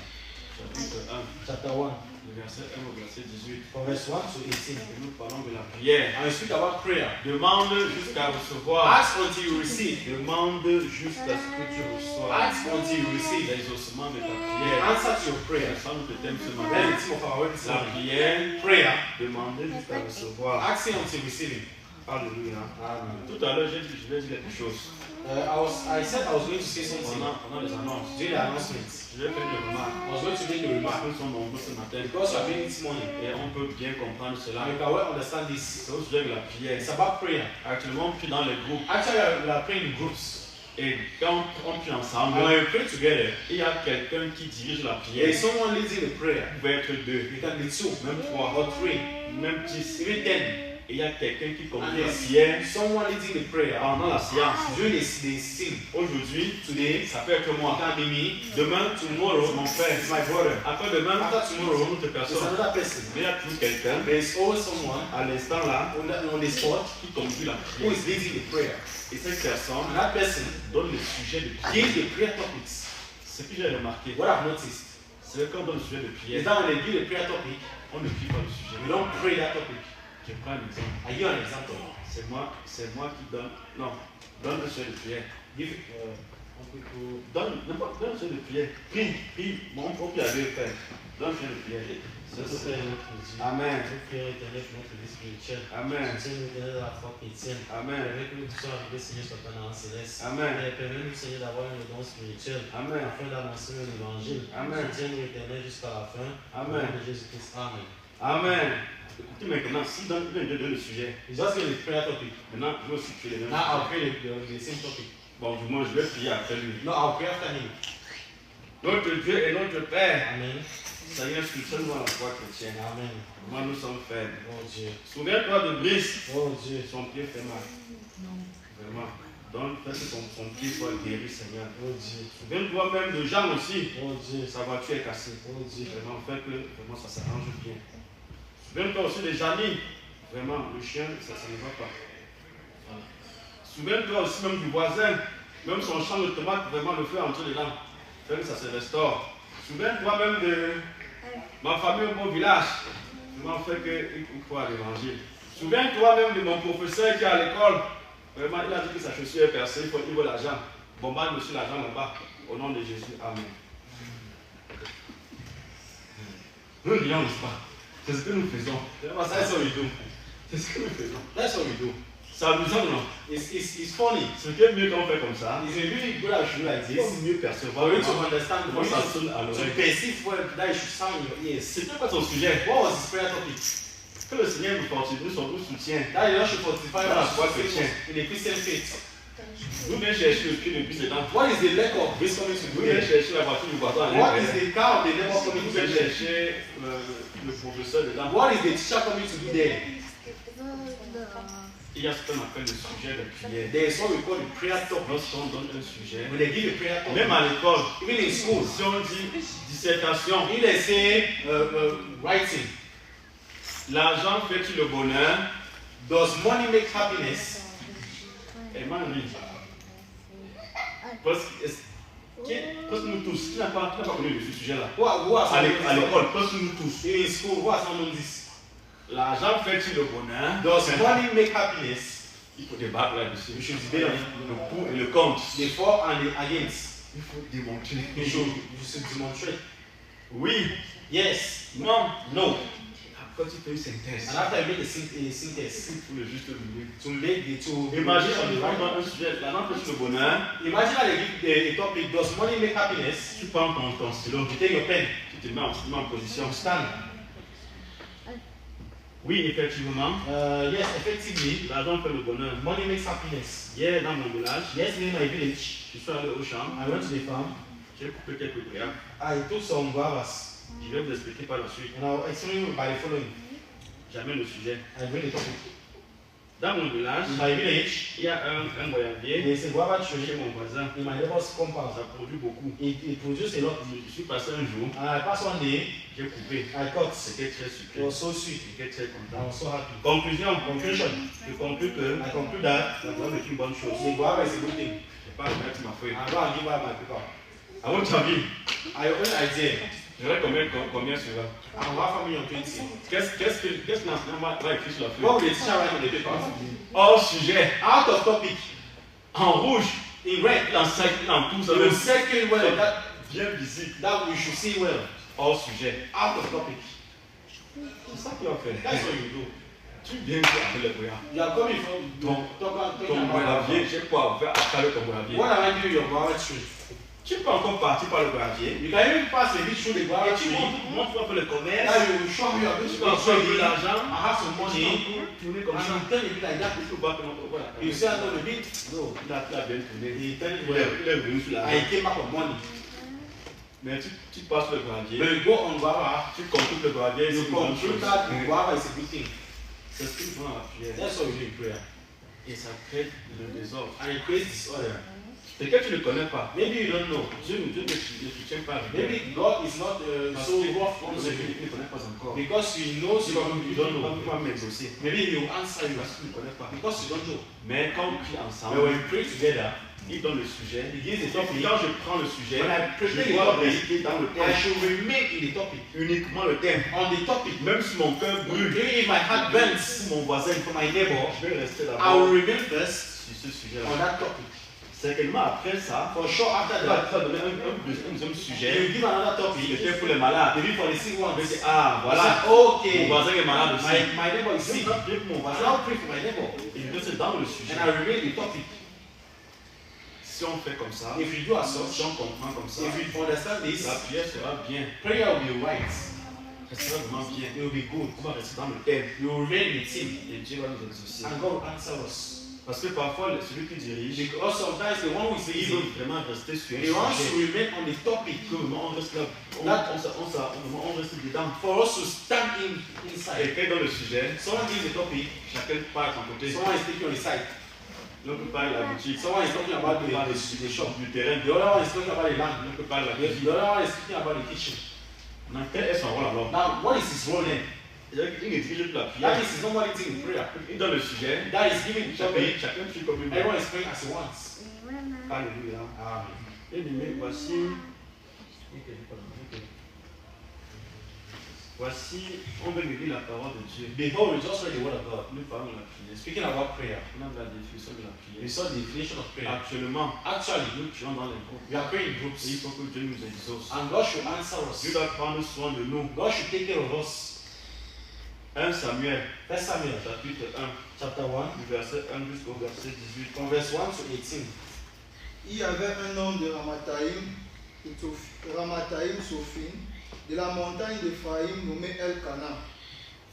chapitre 1, chapter 1, le verset 1 au verset 18. from verse 1 to 18. Et nous parlons de la prière. And we speak about prayer. Demande jusqu'à recevoir. Ask until you receive. Demande jusqu'à ce que tu reçois. Ask until you receive. L'exaucement de ta The prière. answer to your prayer. C'est ça notre thème ce That's matin. the theme of our word this La morning. prière, Prayer. demander jusqu'à recevoir. Asking until receiving. Alléluia. Amen. Tout à l'heure, j'ai dit, je vais dire quelque chose. I said I was going to say something Pendant les annonces, during the announcement. je vais faire une remarque. I was going to make a remark Nous sommes nombreux ce matin. because we are doing this morning. Et on peut bien comprendre cela. And you can well understand this. C'est au sujet de la prière. It's about prayer. Actuellement, on prie dans les groupes. Actually, we are praying in groups. Et quand on prie ensemble, And when we pray together, il y a quelqu'un qui dirige la there prière. is someone leading the prayer. Il peut être deux, It can be two, même trois, or three, même 10. even 10. Et il y a quelqu'un qui And conduit la there's prière someone leading the prayer. pendant la séance. During the sing. Aujourd'hui, Today, ça peut être it moi. can be me. Demain, tomorrow, c'est mon frère. It's my brother. Après-demain, After tomorrow, c'est une autre There's personne. another person. Mais il y a toujours quelqu'un There is always someone à l'instant là on the spot qui conduit la who prière. is leading the prayer. Et cette personne And that person donne le sujet de prière. gives the prayer topics. Ce que j'ai remarqué, What I've noticed c'est que quand on donne le sujet de is prière, that when they give the prayer topic, on ne prie pas le sujet. we don't pray that topic. Je prends un exemple. I give an example. C'est moi qui donne. Non, donne le sujet de prière. Give Donne le sujet de prière. Prie. Mon propre à Dieu faire. Donne le sujet de prière. Notre Père et notre Dieu, Amen. notre Père éternel, notre vie spirituelle, Amen. Seigneur, nous donner la foi chrétienne, Amen. avec que nous puissions arriver, Seigneur, sur ta parole céleste. Amen. Et permets-nous, Seigneur, d'avoir un don spirituel, Amen. afin d'annoncer l'évangile. Amen. Soutiens-nous éternel jusqu'à la fin. Amen. Au nom de Jésus-Christ. Amen. Amen. Écoutez maintenant, si donne de le sujet, You just give the prayer topic. maintenant je vais aussi prier les mêmes Now I'll sujets. pray the same topic. Bon, du moins, je vais prier après lui. No, I'll pray after him. Notre Dieu et notre Père, Amen. Seigneur, soutiens-nous à la foi chrétienne. Amen. Moi, nous sommes faibles. Oh Dieu. Souviens-toi de Brice. Oh Dieu. Son pied fait mal. Vraiment. Donc, fais que son pied soit guéri, Seigneur. Oh Dieu. Souviens-toi même de Jean aussi. Oh Dieu. Sa voiture est cassée. Oh Dieu. Vraiment, fais que vraiment, ça s'arrange bien. Souviens-toi aussi de Janie. Vraiment, le chien, ça ne va pas. Voilà. Souviens-toi aussi même du voisin. Même son champ de tomates, vraiment, le feu entre dedans. Fais que ça se restaure. Souviens-toi même de ma famille au beau village. Vraiment, fais qu'il croit à l'évangile. Souviens-toi même de mon professeur qui est à l'école. Vraiment, il a dit que sa chaussure est percée, il veut l'argent. Bombarde monsieur l'argent là-bas. Au nom de Jésus, Amen. Nous rions, n'est-ce pas? C'est ce que nous faisons. That's what we do. C'est ce que nous faisons. That's what we do. C'est amusant, non? It's funny. Ce qui est mieux quand on fait comme ça, It's really good I should do like c'est this. pour mieux percevoir. For you to understand, for Comment you ça to sonne à l'oreille. perceive what that should sound in your ears. C'était pas ton sujet. What was his prayer topic? Que le Seigneur nous fortifie, nous soutient. That you should fortify Voilà, us foi chrétienne. in the Christian faith. Nous venons chercher le pied depuis dedans. What is the lack of grace coming to Nous venons do? chercher la voiture du voisin à What is l'intérieur. the car of the neighbor coming Nous to venons do? chercher le professeur dedans? What is the teacher coming to do there? Il y a ce qu'on appelle le sujet de prière. There is what we call the prayer topic. Lorsqu'on donne un sujet, When they give a prayer topic, même à l'école, even in school, si on dit dissertation, if they say writing, l'argent fait-il le bonheur? does money make happiness? Et moi, oui. Parce que nous tous, qui n'a pas connu ce sujet-là? Who are À some l'école, parce que nous tous. in school? Who are some of this? L'argent fait-il le bonheur? Does money make happiness? Il faut débattre là-dessus. We should debate on it. Le pour et le contre. The for and the against. Il faut démontrer. You should demonstrate. Oui, Yes. non. No. Quand tu fais une synthèse, And after you make a synthesis, il faut le juste milieu. to make the two. Imagine on demande un sujet, l'argent fait-il le bonheur? Imagine how they give the topic. Does money make happiness? Tu prends ton stylo, You take your pen. tu te mets en position. You stand. Oui, effectivement, Yes, effectively, l'argent fait le bonheur. money makes happiness. Hier, dans mon village, Yesterday in my village, je suis allé au champ, I went to the farm. j'ai coupé quelques bréas. I took some guavas. Je vais vous expliquer par la suite. And I'll explain you by the following. J'amène le sujet. I bring the topic. Dans mon village, In my village, il y a un voyager there's a guava chez tree mon voisin. in my neighbor's compound. Ça produit beaucoup. It produced a lot. Je suis passé un jour, And I passed one day, j'ai coupé. I cut. C'était très It sucré. was so sweet. J'étais très I content. was so happy. Conclusion, Conclusion. je conclus que I conclude that la drogue est une bonne chose. the guava is a good thing. Je vais pas remettre ma feuille. I go and give her my paper. À votre avis, I own an idea. j'aurais combien sur là? And one family on 20. Qu'est-ce que l'enseignant va écrire sur la feuille? What will the teacher write on the paper? Hors sujet, Out of topic. en rouge, In red. l'enseignant dans tout ça, You will circle well that, bien visible. that we should see well. Hors sujet. Out of topic. C'est ça qu'il va faire. That's what you do. Tu viens avec le brouillard. You are coming from Ton boulavier, j'ai quoi faire à travers ton boulavier? What am I doing your guava tree? Tu peux encore partir par le boulavier. You can even pass a bit through the guava Et tu tree. montres un peu le commerce. Now you will show me your Tu business. peux encore un peu I d'argent. have some Tu money. tourner comme And ça. you tell me like that. Il faut pas que l'on voilà. You say I know the bit. No. Il a bien tourné. He tell me Il well. est venu sur la I came back with money. Mais tu passes le boulavier. When you go on guava, Tu conclus le boulavier. you C'est une bonne conclude chose. that the guava is a good thing. C'est ce qu'ils font dans la prière. That's what we do in prayer. Et ça crée le désordre. And it creates disorder. Peut-être que tu ne le connais pas. Maybe you don't know. Dieu ne soutient pas. Maybe God is not Parce so que rough on on ne you. connaît pas encore. Because he knows Tu you don't know. vas m'exaucer. Maybe he will answer you. Parce que tu ne connais pas. Because you don't know. Mais quand on prie But ensemble, when we pray together, il donne le sujet. he gives the Donc topic. quand je prends le sujet, When I je prepare the dois topic, rester dans le I thème. should remain in the topic. Uniquement le thème. On the topic. Même si mon cœur brûle, Even if my heart burns pour mon voisin, for my neighbor, je vais rester I d'abord will remain first sur ce on sujet-là. that topic. Certainement après ça, For sure, after tu vas that, donner un deuxième you sujet. give another Il topic. était pour les malades. Maybe for the sick ones. Je vais dire, ah voilà, Say, okay, mon voisin est malade aussi. my neighbor is Je sick. vais prier pour mon I voisin. now pray for my neighbor. Et je reste dans le sujet. And I remain in the topic. Si on fait comme ça, If you do as such, si on comprend comme ça, if you understand this, la prière sera bien. prayer will be right. Elle sera vraiment bien. It will be good. On va rester dans le thème. You will remain in the team. Et Dieu va nous exaucer. And God will answer us. Parce que parfois, celui qui dirige, Because sometimes the one who is il leading, veut vraiment rester sur un he wants to sujet. remain on the topic. Que vraiment on reste là, on reste dedans. For us to stand Et inside. quelqu'un dans le sujet, Someone gives the topic, chacun part à son côté. someone is taking on the side. L'autre part de la boutique, Someone is talking about l'autre part the shop. du terrain, The other one is talking about the land. l'autre part de la The cuisine. other one is speaking about the kitchen. Dans quel est son rôle alors? Now, what is his role then? Il dirige toute la That prière. is his normal thing in prayer. Il donne le sujet, That is giving the topic. chacun suit comme il veut. Everyone is praying as he wants. Alléluia. Amen. Bien-aimé, voici, on veut lire la parole de Dieu. Behold, we just read the word of God. Nous parlons de la prière. Speaking about prayer, On a la définition de la we prière. saw the definition of prayer. Actuellement, Actually, nous prions dans les groupes. we are praying in Et il groups. faut que Dieu nous exauce. And God should answer Dieu us. doit prendre soin de nous. God should take care of us. 1 Samuel, 1 Samuel chapitre 1, chapter 1, du verset 1 jusqu'au verset 18. from verse 1 to 18. Il y avait un homme de Ramathaïm Sophim, de la montagne d'Éphraïm, nommé Elkana,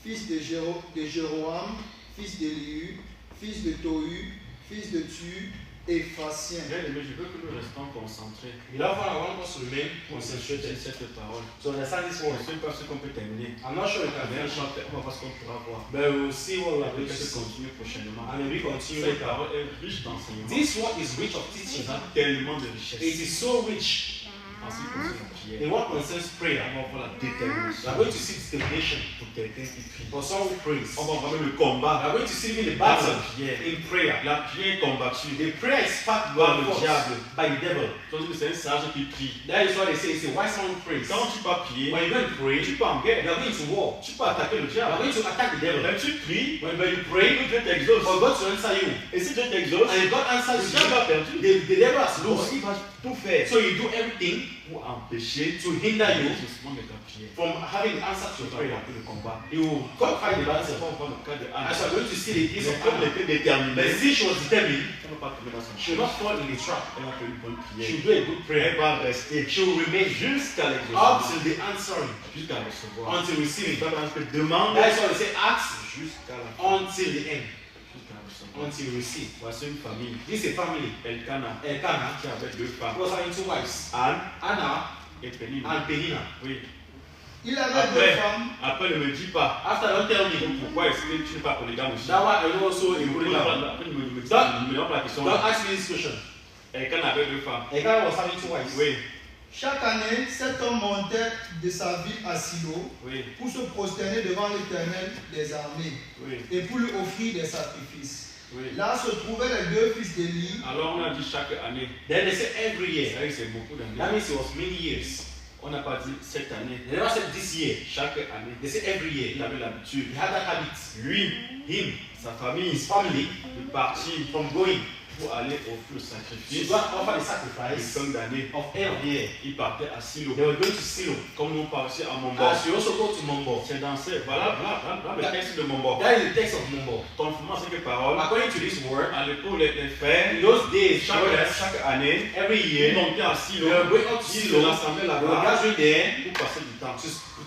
fils de Jéroham, fils d'Élihu, fils de Tohu, fils de Tu, Ephasiens. Bien aimé, je veux que nous restons concentrés Beloved, I want us to remain sur concentrated. cette parole. So understand this Je ne word. sais pas ce qu'on peut terminer. I'm not sure you can Mais finish, on va voir ce qu'on pourra voir. but we'll see what we are going to Peut-être see. continuer prochainement. And we continue Cette later. parole est riche d'enseignements. This word is rich of teaching. Ça a tellement de richesse. It is so rich En ce qui concerne la prière, in what concerns prayer. on va voir la We détermination are going to see determination pour quelqu'un qui prie. for someone who prays. On We va voir même le combat are going to see even the dans battle la prière. in prayer. La prière est combattue The prayer is fought par le by diable. by the devil. Tandis que c'est un sage qui prie. That is why they say it's a wise man prays. Quand tu vas prier, When you go and pray, tu peux en you guerre. are going to war. Tu peux attaquer le You are diable. going to attack the devil. Même tu pries, When you pray, Dieu t'exauce. for God to answer you. Et si Dieu t'exauce, And if God le answers diable you, a perdu. the devil has Donc lost. il va tout faire So you do everything pour empêcher to hinder you l'exaucement de ta prière. from having the answer Tu to your vas prayer. voir le combat. You will fight the battle. On va voir le cas de Anne. As you are going to see the case Mais of comme elle Anna, était déterminée, but since she was determined, elle ne va pas tomber dans son she will chemin. not fall in the trap. Elle va faire une bonne She prière. will do a good prayer. Elle va rester She will remain jusqu'à up l'exaucement. till the answering, Jusqu'à recevoir. until receiving. Ça veut dire que demande That is why we say ask jusqu'à la fin. until the end, Jusqu'à recevoir. until you receive. Voici une famille. This is a family. Elkana Elkanah qui avait deux femmes. was having two wives, Anne Anna et Pénina. and Penina. Oui. Il avait deux Après, femmes. après, ne me dis pas. After don't tell me, Pourquoi est-ce que tu n'es pas polygame aussi? that one I know also a Après, polygamy. ne me dis Don't- pas la question. Don't ask me this question. Elkana avait deux femmes. Elkanah was having two wives. Oui, Chaque année, cet homme montait de sa ville à Silo oui, pour se prosterner devant l'Éternel des armées oui, et pour lui offrir des sacrifices. oui. Là se trouvaient les deux fils d'Élie. Alors on a dit chaque année. Then they say every year. C'est vrai que c'est beaucoup That d'années. means it was many years. On n'a pas dit cette année. They never said this year. Chaque année. They say every year. Il avait l'habitude. He had that habit. Lui, Him, sa famille, his family, de partir from going pour aller offrir le to sacrifice. go and offer the Et sacrifice fin d'année, of end of year. il partait à Silo. They were going to Silo. Comme nous partions à Mombo. As you also go to Mombo. C'est dans ce, voilà le texte de Mombo. That is the text of Mombo. Conformément à ces paroles, According to this word, à l'époque, les frères, in those days, chaque année, every ils year, montaient à Silo. they were going up to Ils Silo. se rassemblaient They were là-bas gathering there pour passer du temps.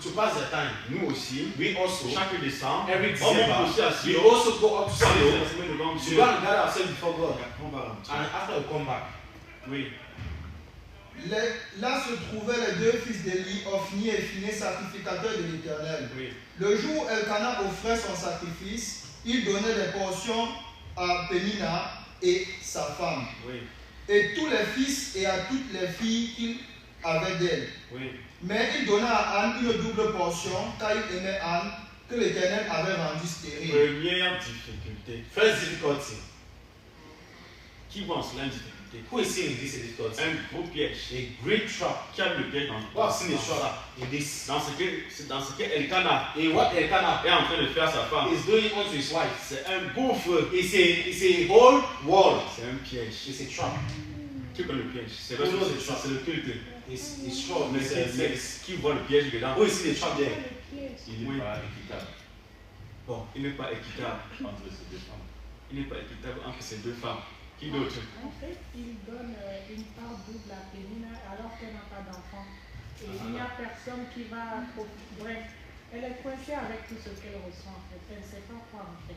to pass their time. Nous aussi, We also, chaque décembre, every on monte December, aussi à we Silo. also go up to Pour aller Silo se rassembler devant to Dieu. go and gather ourselves before God. Et après, on va rentrer. And after we come back, Oui. Là se trouvaient les deux fils d'Élie, Ophni et Phinehas, sacrificateurs de l'Éternel. Oui. Le jour où Elkanah offrait son sacrifice, il donnait des portions à Pénina et sa femme, Oui. et tous les fils et à toutes les filles qu'il avait d'elle. Oui. Mais il donna à Anne une double portion, car il aimait Anne, que l'Éternel avait rendue stérile. Première difficulté. first difficulty. Qui voit en cela une difficulté? Who is seeing this difficulty? Un gros piège. A great trap. Qui a le piège dans We have seen a trap in this. dans ce que Elkanah In what Elkanah est en train de faire à sa femme. is doing unto his wife. C'est un gouffre. It's a whole wall. C'est un piège. It's a trap. Qui connaît le piège? C'est Who knows the trap? c'est le culte. It's trap. Mais qui voit le piège dedans? Who is seeing the trap there? Il n'est pas équitable Bon, il n'est pas équitable. entre ces deux femmes. Il n'est pas équitable entre ces deux femmes. Qui d'autre? En fait, il donne une part double à Pénina alors qu'elle n'a pas d'enfant. Et il n'y a personne qui va profiter. Bref, elle est coincée avec tout ce qu'elle reçoit en fait. Elle ne sait pas quoi en fait.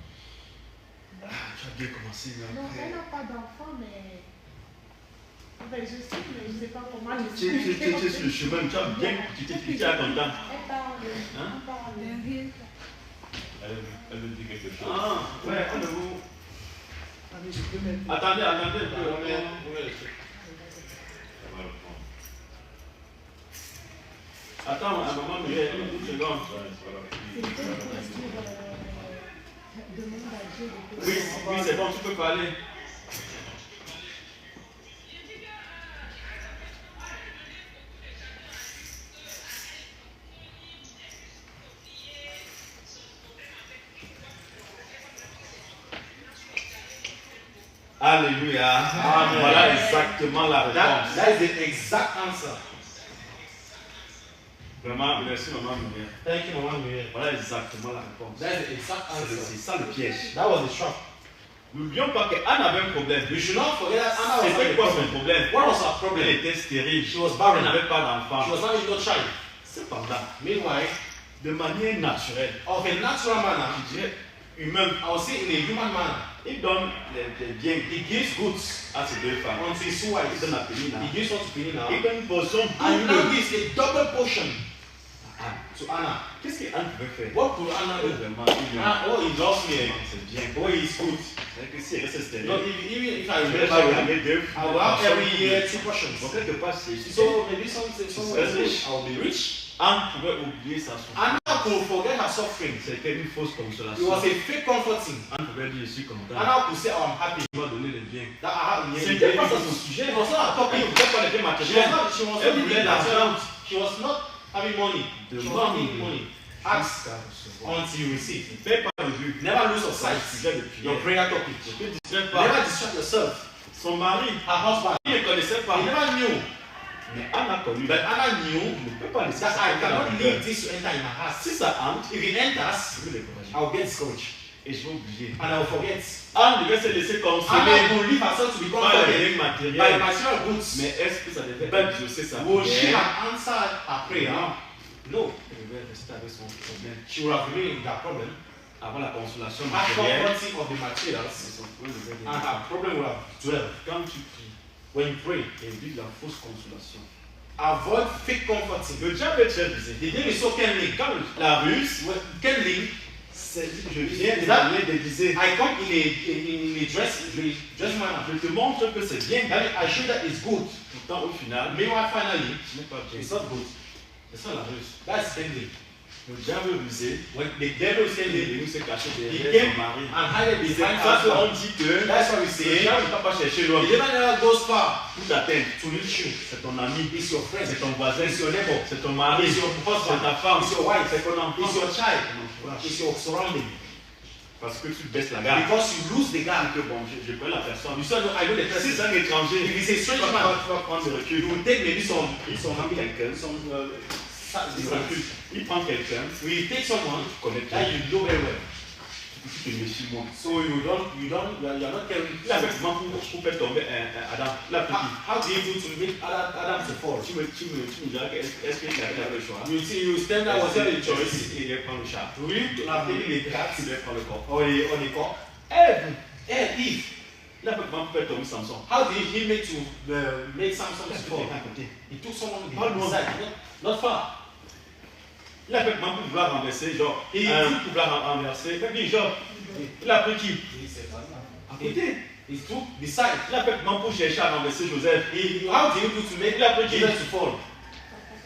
Tu as bien commencé, mais Donc elle après. n'a pas d'enfant, mais. Enfin, je sais, mais je ne sais pas comment Tu es sur le chemin, tu as bien, tu t'es à ton temps. Elle parle. Hein? Elle parle. Elle veut dire quelque chose. Ah, ouais, on vous. Allez, je peux mettre. Attendez un peu. Elle va le prendre. Attends, un moment, mais une seconde. C'est une question demande à Dieu de Oui, oui, c'est bon, tu peux parler. Alléluia. Amen. Voilà exactement la réponse. That is the exact answer. Vraiment, merci maman Muriel. Thank you, Mama Miriam. Voilà exactement la réponse. That is the exact C'est answer. ça le piège. That was the trap. N'oublions pas qu'Anne avait un problème. We should not forget that Anna was C'était having a quoi son problem. problème? What was her Elle problem? était stérile. She was Elle barren. n'avait pas She d'enfant. was having no child. Cependant, Meanwhile, de manière naturelle, of a natural manner, je dirais, humain. I will say in a human manner. Il donne des biens He gives goods à ces deux femmes. unto his Il wives. donne à Pénina. He gives unto Penina. Il donne une portion And he now double gives a double portion to Anna. Qu'est-ce qu'Anne pouvait faire? What could Anna do? Vraiment, il Ah, oh, he loves me. c'est bien. Oh, he is good. C'est que si elle reste stérile, No, even if I elle remember va well, gagner deux. I will have every year 2 portions. Donc quelque part, c'est So maybe somewhere rich. I will be rich. Anne pouvait oublier sa souffrance. Anna could forget her suffering. C'était une fausse It consolation. was a fake comforting. Anne pouvait dire je suis content. Anna could say, oh, I'm happy Il m'a donné les biens. that I have C'était pas ça son sujet. It was not a topic. Elle ne voulait pas les biens She was matériels. not. She was Elle not voulait needing l'argent. that. She was not having money. She was not needing money. Ask Jusqu'à recevoir. until you receive. Ne perds pas de vue. Never lose of C'est un sight. sujet de Your prière. prayer topic. Ne te distrais pas. Never distract yourself. Son mari, Her husband. il ne connaissait pas. He never knew. Mais Anne a connu. But Anna knew Je ne peux pas laisser that ça I entrer dans cannot mon leave cœur. this to enter in my heart. Si ça entre, If it enters, je vais décourager. I will get discouraged. Et je vais oublier. And I will forget. Anne devait se laisser consoler Anna will leave herself to be par les comforted biens by matériels. material goods. Mais est-ce que ça devait But exaucer sa Will she prière? have answered her prayer? No. Elle devait rester avec son problème. She will have remained in that problem. Avant la consolation Her matérielle, comforting of the materials, c'est son problème devait and être. her problem will have dwelled. Quand tu pries, When you pray, évite la fausse consolation. avoid fake comforting. Le diable est très visé. The devil is so kindling. Quand la ruse, Kindling, c'est dit, je viens de manière déguisée. I come in a dress manner. Je te montre que c'est bien. That I show that it's good. Pourtant, au final, Meanwhile, finally, ce n'est pas bien. it's not good. C'est ça la ruse. That's kindling. Le diable est rusé. When the devil is Il est kindling, venu se cacher he derrière came son mari. and hid C'est behind ça her qu'on husband. dit que That's what we le say. diable ne va pas chercher The l'homme devil never goes far pour t'atteindre. to reach you. C'est ton ami, It's your friend. c'est ton voisin, It's your neighbor. c'est ton mari, It's your c'est husband. ta femme, It's your wife. c'est ton enfant. It's your child. Ton entourage. It's your surrounding. Parce que tu baisses la garde. Because you lose the guard. Que bon, je connais la personne. You say, no, I know the Si person. c'est un étranger, If it's a tu strange vas man, prendre du recul. you will take maybe some Quelqu'un, du recul. Il prend quelqu'un, We take someone tu connais that bien, you know very well. tu te méfies moins. So you're not carrying. Il a fait comment pour faire tomber Adam, la petite. How do you do to make Adam to fall? Tu me diras que est-ce qu'il avait le choix? You see, you stand there, whatever the choice. Il doit prendre le chat. Will you have taken the cat Il doit prendre le corps. or the cock? Ève, Eve. il a fait comment pour faire tomber Samson? How did he make to make Samson Il a to fait fall? à côté. He took someone Pas loin. beside, not far. Il a fait comment pour vouloir renverser, genre, Et il pour vouloir renverser. Et puis, genre, il a pris qui? À côté. He took beside. Il a fait comment pour chercher à renverser Joseph? How do you do to make Il a pris qui? Jesus to fall?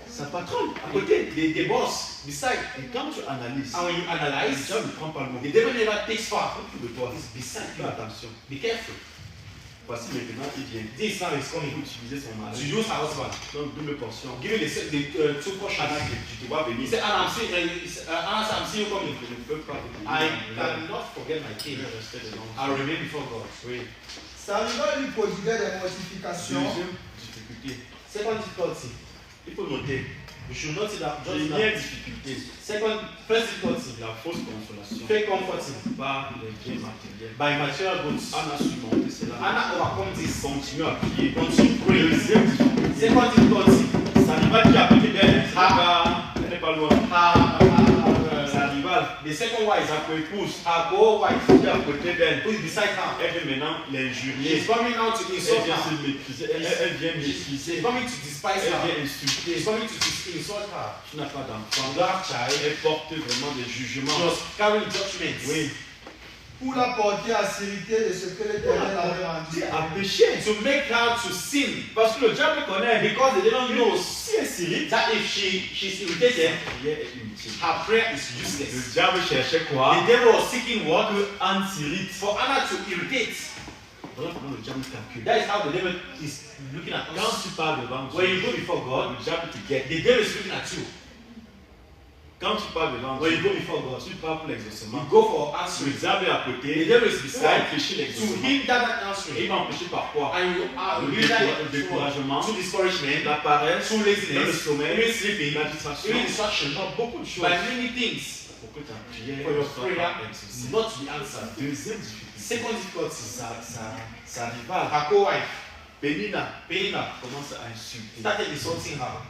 Sa patronne, à côté. The boss beside. Et quand tu analyses, And when you le analyze, diable ne prend pas le mot. the devil never takes far. Autour de toi. It's beside Fais you. attention. Be careful. Voici maintenant, il vient. This now is coming Pour utiliser son to mari. use her husband. Donc, double portion. Give you the two portions. Anna, tu te vois He venir. said, Anna, I'm seeing you coming. Je ne peux pas te I dire. cannot forget my Je king. vais rester devant. I'll remain before God. Oui. Ça arriva lui prodiguer des mortifications. Deuxième difficulté. Second difficulty. Il faut noter. You should not see that. Just Première that. difficulté. First difficulty. La fausse consolation. Fake comforting Par les biens matériels. by material goods. Anna a surmonté cela. Anna overcome this. Continue à prier. Continue praying. Deuxième difficulté. Second difficulty. Ça arriva qui a côté d'elle. Elle n'est pas loin. Ça arriva. The second wife, Sa épouse her co-wife, qui est à côté d'elle. who is beside her. Elle vient maintenant l'injurier. She's coming out to Elle insult vient her. se mépriser. Elle vient She's mépriser. coming to despise Elle her. vient insulter. She's coming to insult her. Tu n'as pas d'enfant. You don't have child. Elle porte vraiment des jugements. She was carrying judgments. Oui. Pour la porter à s'irriter de ce que l'Éternel avait rendu. À pécher. To make her to sin. Parce que le diable connaît. Because the devil knows Si elle s'irrite, that if she's irritated, sa prière est inutile. her prayer is Le useless. diable cherchait quoi? The devil was seeking what? Que Anne s'irrite. For Anna to irritate. Voilà comment le diable calcule. That is how the devil is looking at Quand us. tu parles devant When Dieu, you go before God, le diable te guette. the devil is looking at you. Quand tu parles devant When you Dieu, go before God, tu parles pour you l'exaucement. go for Le answering. diable est à The côté. devil is Il va beside empêcher to l'exaucement. hinder that Et il answering. va empêcher par quoi? And you are Le découragement, to discouragement, la paresse, to le laziness, sommeil, even sleeping, la distraction. even distraction, Dans beaucoup de choses. by many things Pour que ta prière for your soit prayer exaucée. not to be answered. Deuxième difficulté. Second difficulty, Ça arriva. her co-wife, Pénina Penina, commence à insulter. started insulting her.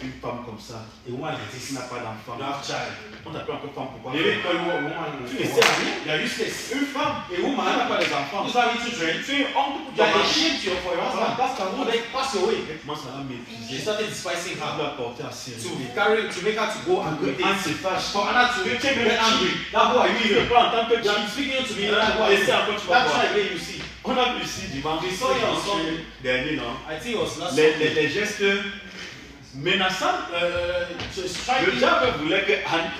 une femme comme ça. A woman like this Qui n'a pas d'enfant. don't have child. On t'appelle encore femme pourquoi? They will call you a woman. Tu ne sais rien. You are useless. Une femme, A qui woman n'a pas des enfants. who's having children. Tu es une honte pour You ton are a mari. shame to your husband. That's the one that pass away. Elle commence à la She mépriser. started despising Tu her. dois porter à sérieux. To make her to go and Que do Anne things. se fâche. For Anna to get angry. That boy, you Tu ne even. pas en tant que You are qui. speaking to me. Ah, That et c'est encore tu vas that's voir. why again you see. On a vu ici dimanche dernier, non? I think it was last Les gestes menaçants. Le striking. diable voulait que Anne.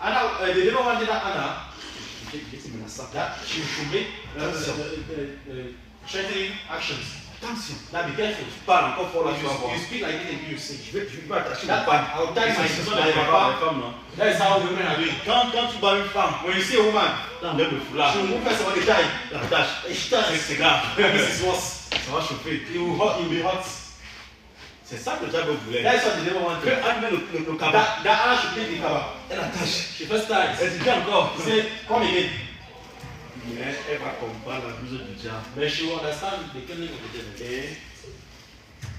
Anna, the devil wanted that Anna C'est menaçant. that she should make threatening actions. Attention. Now be careful. Tu parles encore fort là, tu vas voir. You speak like this and you say. Je vais attacher That mon pan. I'll tie my Ce sont sister des like femmes, non? That is how women are doing. Quand tu bats une femme, When you see a woman, t'enlèves le foulard. she will move first on the tie. L'attache. She does. C'est grave. This is worse. Ça va chauffer. It will be hot. C'est ça que le diable voulait. That is what the devil Que wanted. Anne met le cabas. That Anna should take the cover. Elle attache. She first ties. Elle dit encore. He said, come again. Mais elle va comprendre la buse du diable. But she will understand the killing of the devil.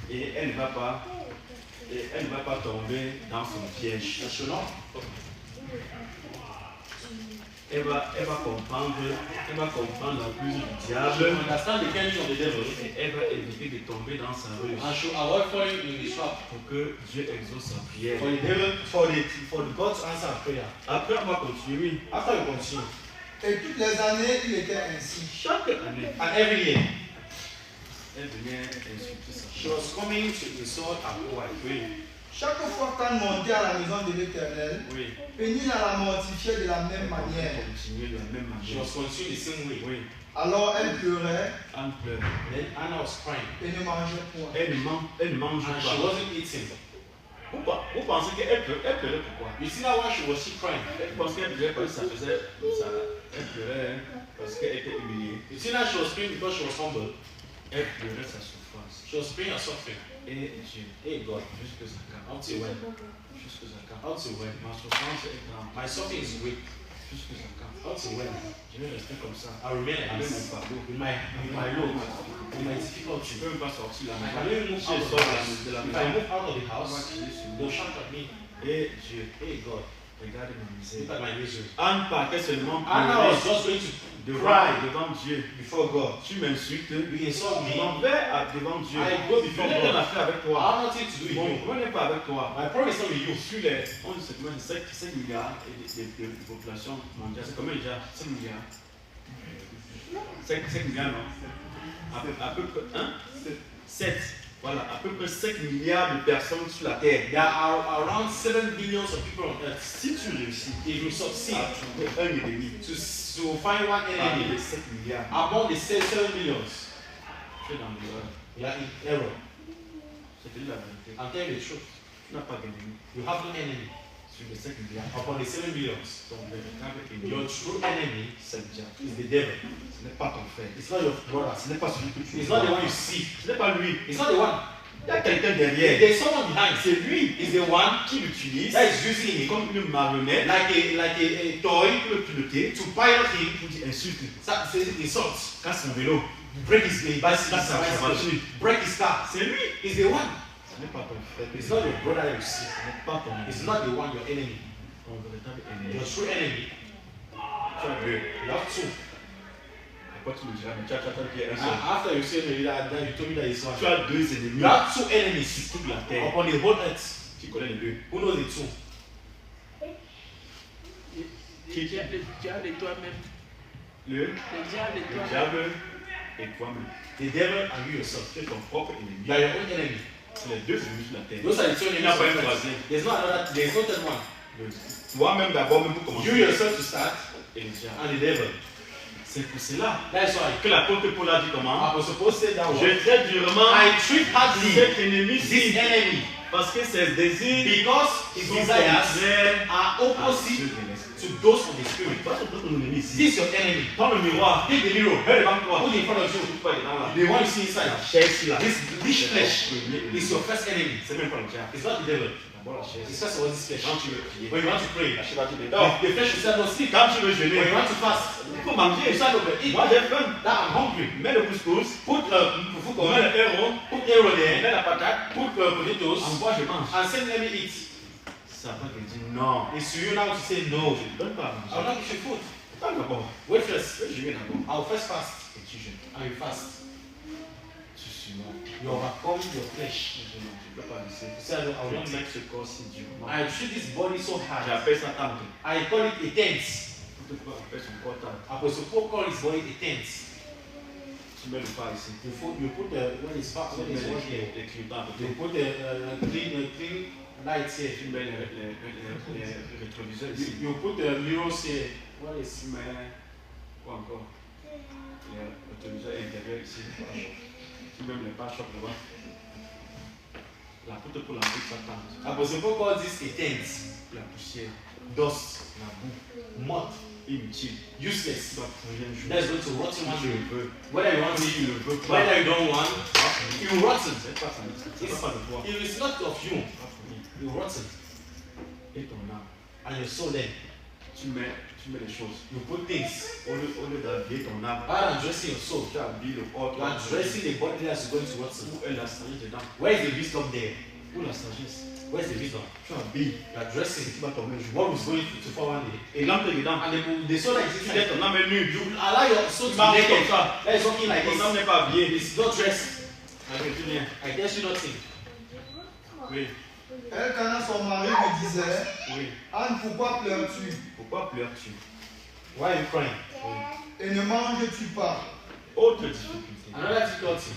Et elle ne va pas tomber dans son piège. And she will not. Elle va comprendre la buse du She diable. will understand the killing of the devil. Et elle va éviter de tomber dans sa ruse. And she will avoid falling in the trap. Pour que Dieu exauce sa prière. For the devil, for the God to answer our prayer. Après, on va continuer. After you continue, Et toutes les années, il était ainsi. Chaque année, and every year, elle venait insulter sa she femme. was coming to insult her wife. Oui, Chaque fois qu'elle montait à la maison de l'Éternel, oui. Pénina la mortifiait de la même On manière. continuer de la même She manière. was continuing the same way. Oui, Alors elle pleurait Anne pleure. Then Anna was crying. et ne mangeait point. Elle ne mange And she pas. wasn't eating. Vous pensez qu'elle pleurait pourquoi? You see now why she was crying? Elle pensait qu'elle pleurait parce que ça faisait. Elle pleurait parce qu'elle était humiliée. You see now she was praying because she was humble. Elle pleurait sa souffrance. She was praying her suffering. Et Dieu, Hey God, jusque ça calme. until when? Jusque ça calme. Until when? Ma souffrance est grande. My suffering is great. Jusque ça calme. Until when? Je vais rester comme ça. I remain like Avec mon this. fardeau. With my load, with my Je difficulty. ne peux même pas sortir la I maison. can even move Si out je of the sors house. de la If I maison, move out of the on va house, crier sur they'll moi. shout at me. Et Dieu, Hey God, regardez ma look misère. at my misery. Anne partait seulement Anna was pleurer just going to devant Dieu. before God. Tu m'insultes. You insult Je me. m'en vais devant Dieu. I go Je before n'ai rien God. à faire avec I toi. have nothing to do with Mon you. problème n'est pas avec toi. My problem is not with you. Sur les 5 milliards de population mondiale, c'est combien déjà? 5 milliards. 5 milliards, non? À peu près, hein? 7. Voilà, à peu près 5 milliards de personnes sur la terre. There are around 7 billions of people on earth. Si tu réussis If you succeed à trouver un ennemi to find one parmi enemy les 7 milliards, among the 7 billions, tu es dans l'erreur. you are in error. Je te dis la vérité. I'm telling you the truth. Tu n'as pas d'ennemi You have no enemy sur les 5 milliards. upon the 7 billions. Ton véritable ennemi, Your true enemy c'est le diable. is the devil. Ce n'est pas ton frère. It's not your brother. Ce n'est pas celui que tu It's not the vois. one you see. Ce n'est pas lui. It's not the one. Il y a quelqu'un derrière. There's someone behind. C'est lui It's the one qui l'utilise that is using him comme une marionnette like a toy pour le piloter to pilot him. pour dire insulte. That says insult. Casse son vélo. Break his bicycle. Casse sa voiture. Break his car. C'est lui. It's the one. Ce n'est pas ton frère. It's not your brother that you see. Ce n'est pas ton It's ennemi. not the one, your enemy. Ton véritable ennemi. Your true enemy. Tu as deux. You have two. Pourquoi tu me diras, mais tu as un seul. After you say me that, you told me that it's one. Tu as deux ennemis You have two sur enemies toute la terre. upon the whole earth. Tu connais les deux. Who knows the two? Le diable et toi-même. Le Le diable et toi-même. diable et toi-même. The devil and you yourself. Tu es ton propre ennemi. You are your own enemy. C'est les deux ennemis sur la terre. Those are the two Il enemies. n'y a pas of un the earth. troisième. There's no another. There's no third one. Toi-même d'abord, même pour commencer. You yourself to start Et le diable. and the devil. C'est pour cela That's why que l'apôtre Paul a dit comment? I was supposed to say that Je word. traite durement I treat hardly cet ennemi this enemy parce que ses désirs because his sont desires contraires are à ceux opposite de l'esprit. to those of the spirit. Toi, c'est ton ennemi ici. This is your enemy. Dans le miroir, Take the mirror. regarde devant toi. Put it in front of you. Tu vois dedans là. The one you see inside. La chair ici là. This C'est flesh ton premier ennemi. is your first enemy. C'est même pas le diable. It's not the devil. C'est d'abord la chaise. Discuss what this flesh. Quand tu veux prier, When you want to pray, la chaise va dire dehors. the flesh will say no sleep. Quand tu veux jeûner, When you want to fast, il faut manger. you say no eat. Moi j'ai faim. That I'm hungry. Mets le couscous, Put fufu on mets le héros, put arrow there, mets la patate, put potatoes, envoie, je mange. and say let me eat. Ça va te dire non. It's to you now to say no. Je ne donne pas à I will manger. not give you food. Attends d'abord. Wait first. Je vais d'abord. I will first fast. Et tu jeûnes. I will fast. Tu suis mort. You overcome your flesh. Je ne peux pas laisser. You say I will not Je make. mets ce corps si dur. Non. I treat this body so hard. J'appelle ça tante. I call it a tent. Pourquoi on appelle son corps tante? Apostle Paul call his body a tent. Tu mets le pas ici. You put when it's fast, Tu when mets it's washed there. les clignotants à côté. You put clean lights here. Tu mets les rétroviseurs ici. You put the mirrors here. What is Tu mets quoi encore? Les rétroviseurs intérieurs ici. Tu mets les pare-chocs là-bas. La poutre pour l'enlever, ça tente. Apostle Paul call this a tent. La poussière, Dust, la boue, mud, inutile. useless. Tu vas pourrir un jour. That's going to rot Si in one tu day. le veux. Whether you want Si it, tu le veux pas, whether you don't want, you rotten. c'est pas ça. C'est pas de toi. If it's not of you, Tu vas pourrir. you rotten. Et ton âme. And your soul then, Tu mets les choses. you put things. Au lieu d'habiller ton âme, Rather than dressing your soul, tu habilles le corps. you are dressing the body that's going to rotten. Où est la sagesse dedans? Where is the wisdom there? Où la sagesse? Where's the wisdom? Tu habilles. You are dressing. Tu vas tomber un jour. What was going to fall one day? Et l'âme est dedans. And the soul that is Tu inside, laisses ton âme est nue. you allow your soul Tu to be marches comme naked. ça. That is walking like Ton âme this. n'est pas habillée. It's not dressed. Avec tu viens. I guess you nothing. Oui, Elkanah, son mari, lui disait, oui. Anne, pourquoi pleures-tu Pourquoi pleures-tu? Why are you crying? et ne manges-tu pas? Autre difficulté. Another difficulty.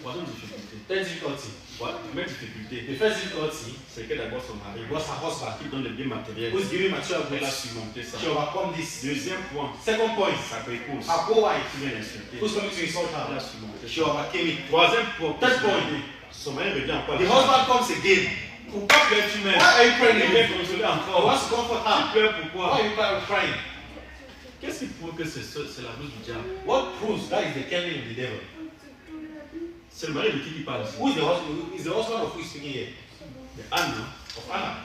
Troisième difficulté. Third difficulty. Voilà, première difficulté, The first difficulty c'est que d'abord son mari was her husband qui donne les biens matériels. who is giving material Elle a goods. surmonté ça. She overcome this. Deuxième point, Second point, sa épouse her co-wife qui vient l'insulter. who's coming to insult Elle a her. surmonté She ça. overcame it. Troisième point, Third point, son mari revient encore. the husband comes again. Pourquoi pleures-tu même? Why are you crying Il vient again? consoler He encore. wants to comfort Tu her. pleures Why pourquoi? are you crying? Qu'est-ce qui prouve que c'est la bouche du diable? What proves that is the candle of the devil? C'est le mari de qui parle ici? Who is the husband? Is the husband of who is speaking here? De Anne, non? Of Anna.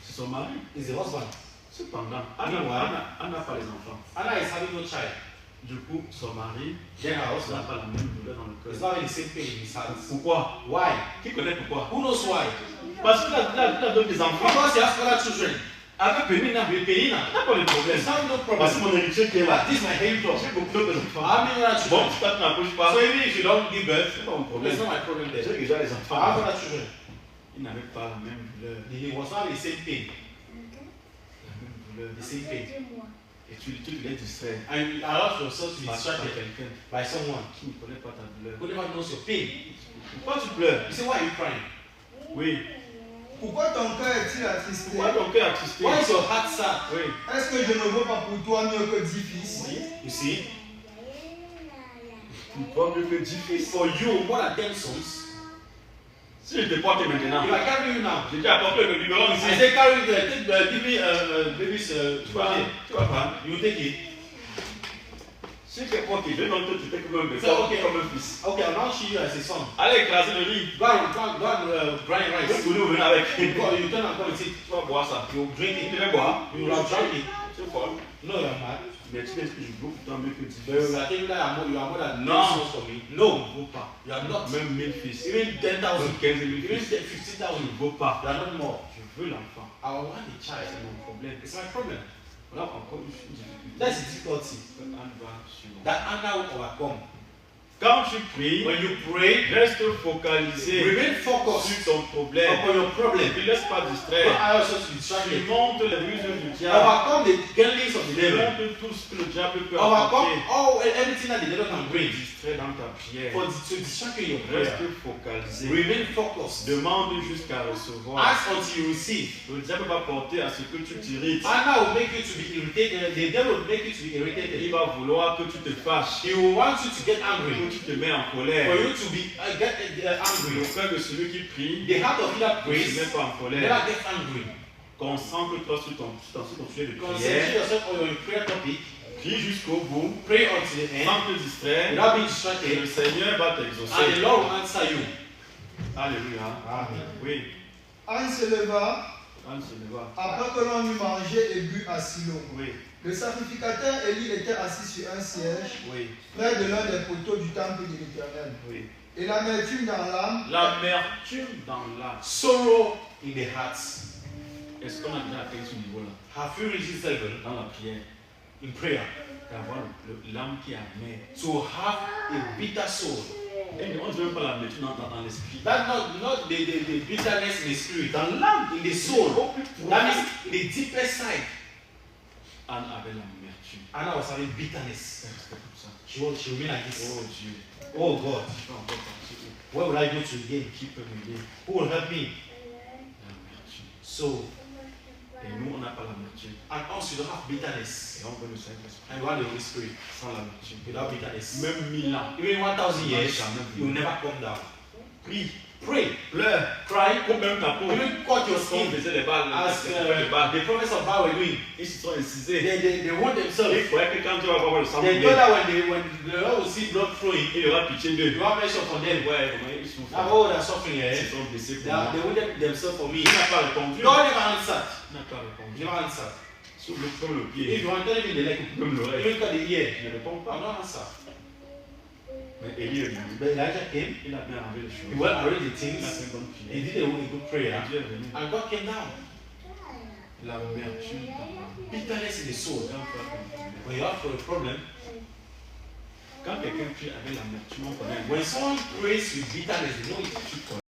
C'est son mari. Is the husband. Cependant, Meanwhile, Anne n'a pas les enfants. Anna is having no child. Du coup, son mari Then her n'a husband pas la même douleur dans le is cœur. having the same pain in his heart. Pourquoi? Why? Qui connaît pourquoi? Who knows why? Parce qu'il a donné des enfants. Because he has other children. Avec Pénina, With Penina. il n'a pas de problème. He's having no Parce que problem. mon héritier qui est là, But this is my heritage. j'ai beaucoup d'autres enfants. How many other Bon, children? si toi tu n'approches pas, So even if you don't give birth, c'est pas mon problème. it's not my problem there. J'ai déjà les I have enfants. other children. Il n'avait pas la même douleur. He was not the same pain. La même douleur. The same pain. Et tu les distrais. And you allow yourself to be Par distracted quelqu'un by someone qui ne connaît pas ta douleur. who never knows your pain. Pourquoi tu pleures? You say, why are you crying? Oui. Pourquoi ton cœur est-il attristé? Pourquoi ton cœur est attristé? Why is your heart sad? Oui. Est-ce que je ne veux pas pour toi mieux que 10 fils? You see, Pourquoi mieux que 10 fils? for you, more than 10 sons. Si je te porte maintenant, If I carry you now, j'ai déjà apporté le biberon I ici. say, carry the, give me baby's Tu vas prendre. You take it. Si tu es ok, je vais donc te traiter comme un bébé, C'est ok. comme un fils. Okay, I'll now see you as a son. Allez écraser le riz. Go and grind Je vais rice. tourner au venir avec. Tu You turn and come and sit. vas boire ça. You drink Tu it. vas boire. You will have drunk it. Tu es folle. No, you're mad. Mais tu penses que je vaux pourtant mieux que 10 But fils. you are thinking that you are more than 10 No. sons for me. Je No, ne vaux pas. you are not. Même 1000 fils. Even 10,000. Même 15 000 Even fils. 15,000. Je ne vaux pas. You are not more. Je veux l'enfant. I want a C'est child. mon problème. It's my problem. Là encore une difficulté. That's the difficulty Que Anne va suivre. that Anna will overcome. Quand tu pries, When you pray, reste focalisé remain focused sur ton problème. upon your problem. Ne laisse pas Don't distraire. allow yourself to be Tu distracted. montes les ruses du diable. Overcome the dealings of the Tu devil. montes tout ce que le diable peut Overcome apporter. everything that the devil can bring. Distrait dans ta prière. To distract you in your prayer. Reste focalisé. Remain focused. Demande jusqu'à recevoir. Ask until you receive. Le diable va porter à ce que tu t'irrites. Anna will make you to be irritated. The devil will make you to be irritated. Il va vouloir que tu te fâches. He will want you to get Que angry. tu te mets en For colère. you to be get Le angry. cœur de celui qui prie The heart of he that ne se prays met pas en colère. never gets angry. Concentre-toi sur ton sujet de Concentrate prière. yourself on your prayer topic. Prie jusqu'au bout. Pray until the end. Sans te distraire. Without being Et le distracted. Seigneur va And the t'exaucer. Lord will answer you. Alléluia. Amen. Oui. Anne se leva Anne se leva. après que l'on eut mangé et bu à Silo. Oui, Le sacrificateur Élie était assis sur un siège oui, près de l'un des poteaux du temple de l'Éternel. oui. Et l'amertume dans l'âme, L'amertume dans l'âme. Sorrow in the heart. Est-ce qu'on a déjà atteint ce niveau-là? Have you reached level Dans la prière, in prayer d'avoir l'âme qui est amère. to have a bitter soul? Et on ne veut même pas l'amertume dans l'esprit. That's not the bitterness in the spirit, dans l'âme, in the soul. That means the deepest side. Anne avait l'amertume. Anna was having bitterness. C'était comme ça. She will be like this. Oh Dieu, Oh God, je peux encore penser où? where will I go to again? Qui peut m'aider? Who will help me? L'amertume. So, Et nous, on n'a pas l'amertume. and also you don't have bitterness. Et on veut le Saint-Esprit. And you want the Holy Spirit Sans l'amertume. without bitterness. Même 1000 ans. Even 1,000 years, you will never come down. Prie, Pray, pleure, cry, coupe même ta peau. even cut your On skin. faisait les balles. As les balles. the prophets of Baal were doing, Ils se sont incisés. they want Il themselves. faudrait que quand tu vas voir le sang They couler, thought that when the Lord will see blood flowing, il aura pitié d'eux. you have mercy upon them. Ouais, comment ils sont Now, oh, they're suffering, Ils eh? sont blessés They, pour moi. they wounded themselves for me. Il n'a pas répondu. God never answered. Il n'a pas répondu. Never answered. Sur le If pied, you want to tell me the leg, même l'oreille. even cut the ear, Il ne répond I pas. don't answer. Mais Élie est venu. But Elijah came, Il a bien enlevé les choses. he well arranged the Il a fait things, une bonne he prière. did a good prayer, Et Dieu est venu. and God came down. L'amertume dans l'âme. Bitterness in the soul. Quand tu as compris. When you have a problem, Quand quelqu'un prie avec l'amertume, on connaît. when someone prays with bitterness, they know it. Tu connais.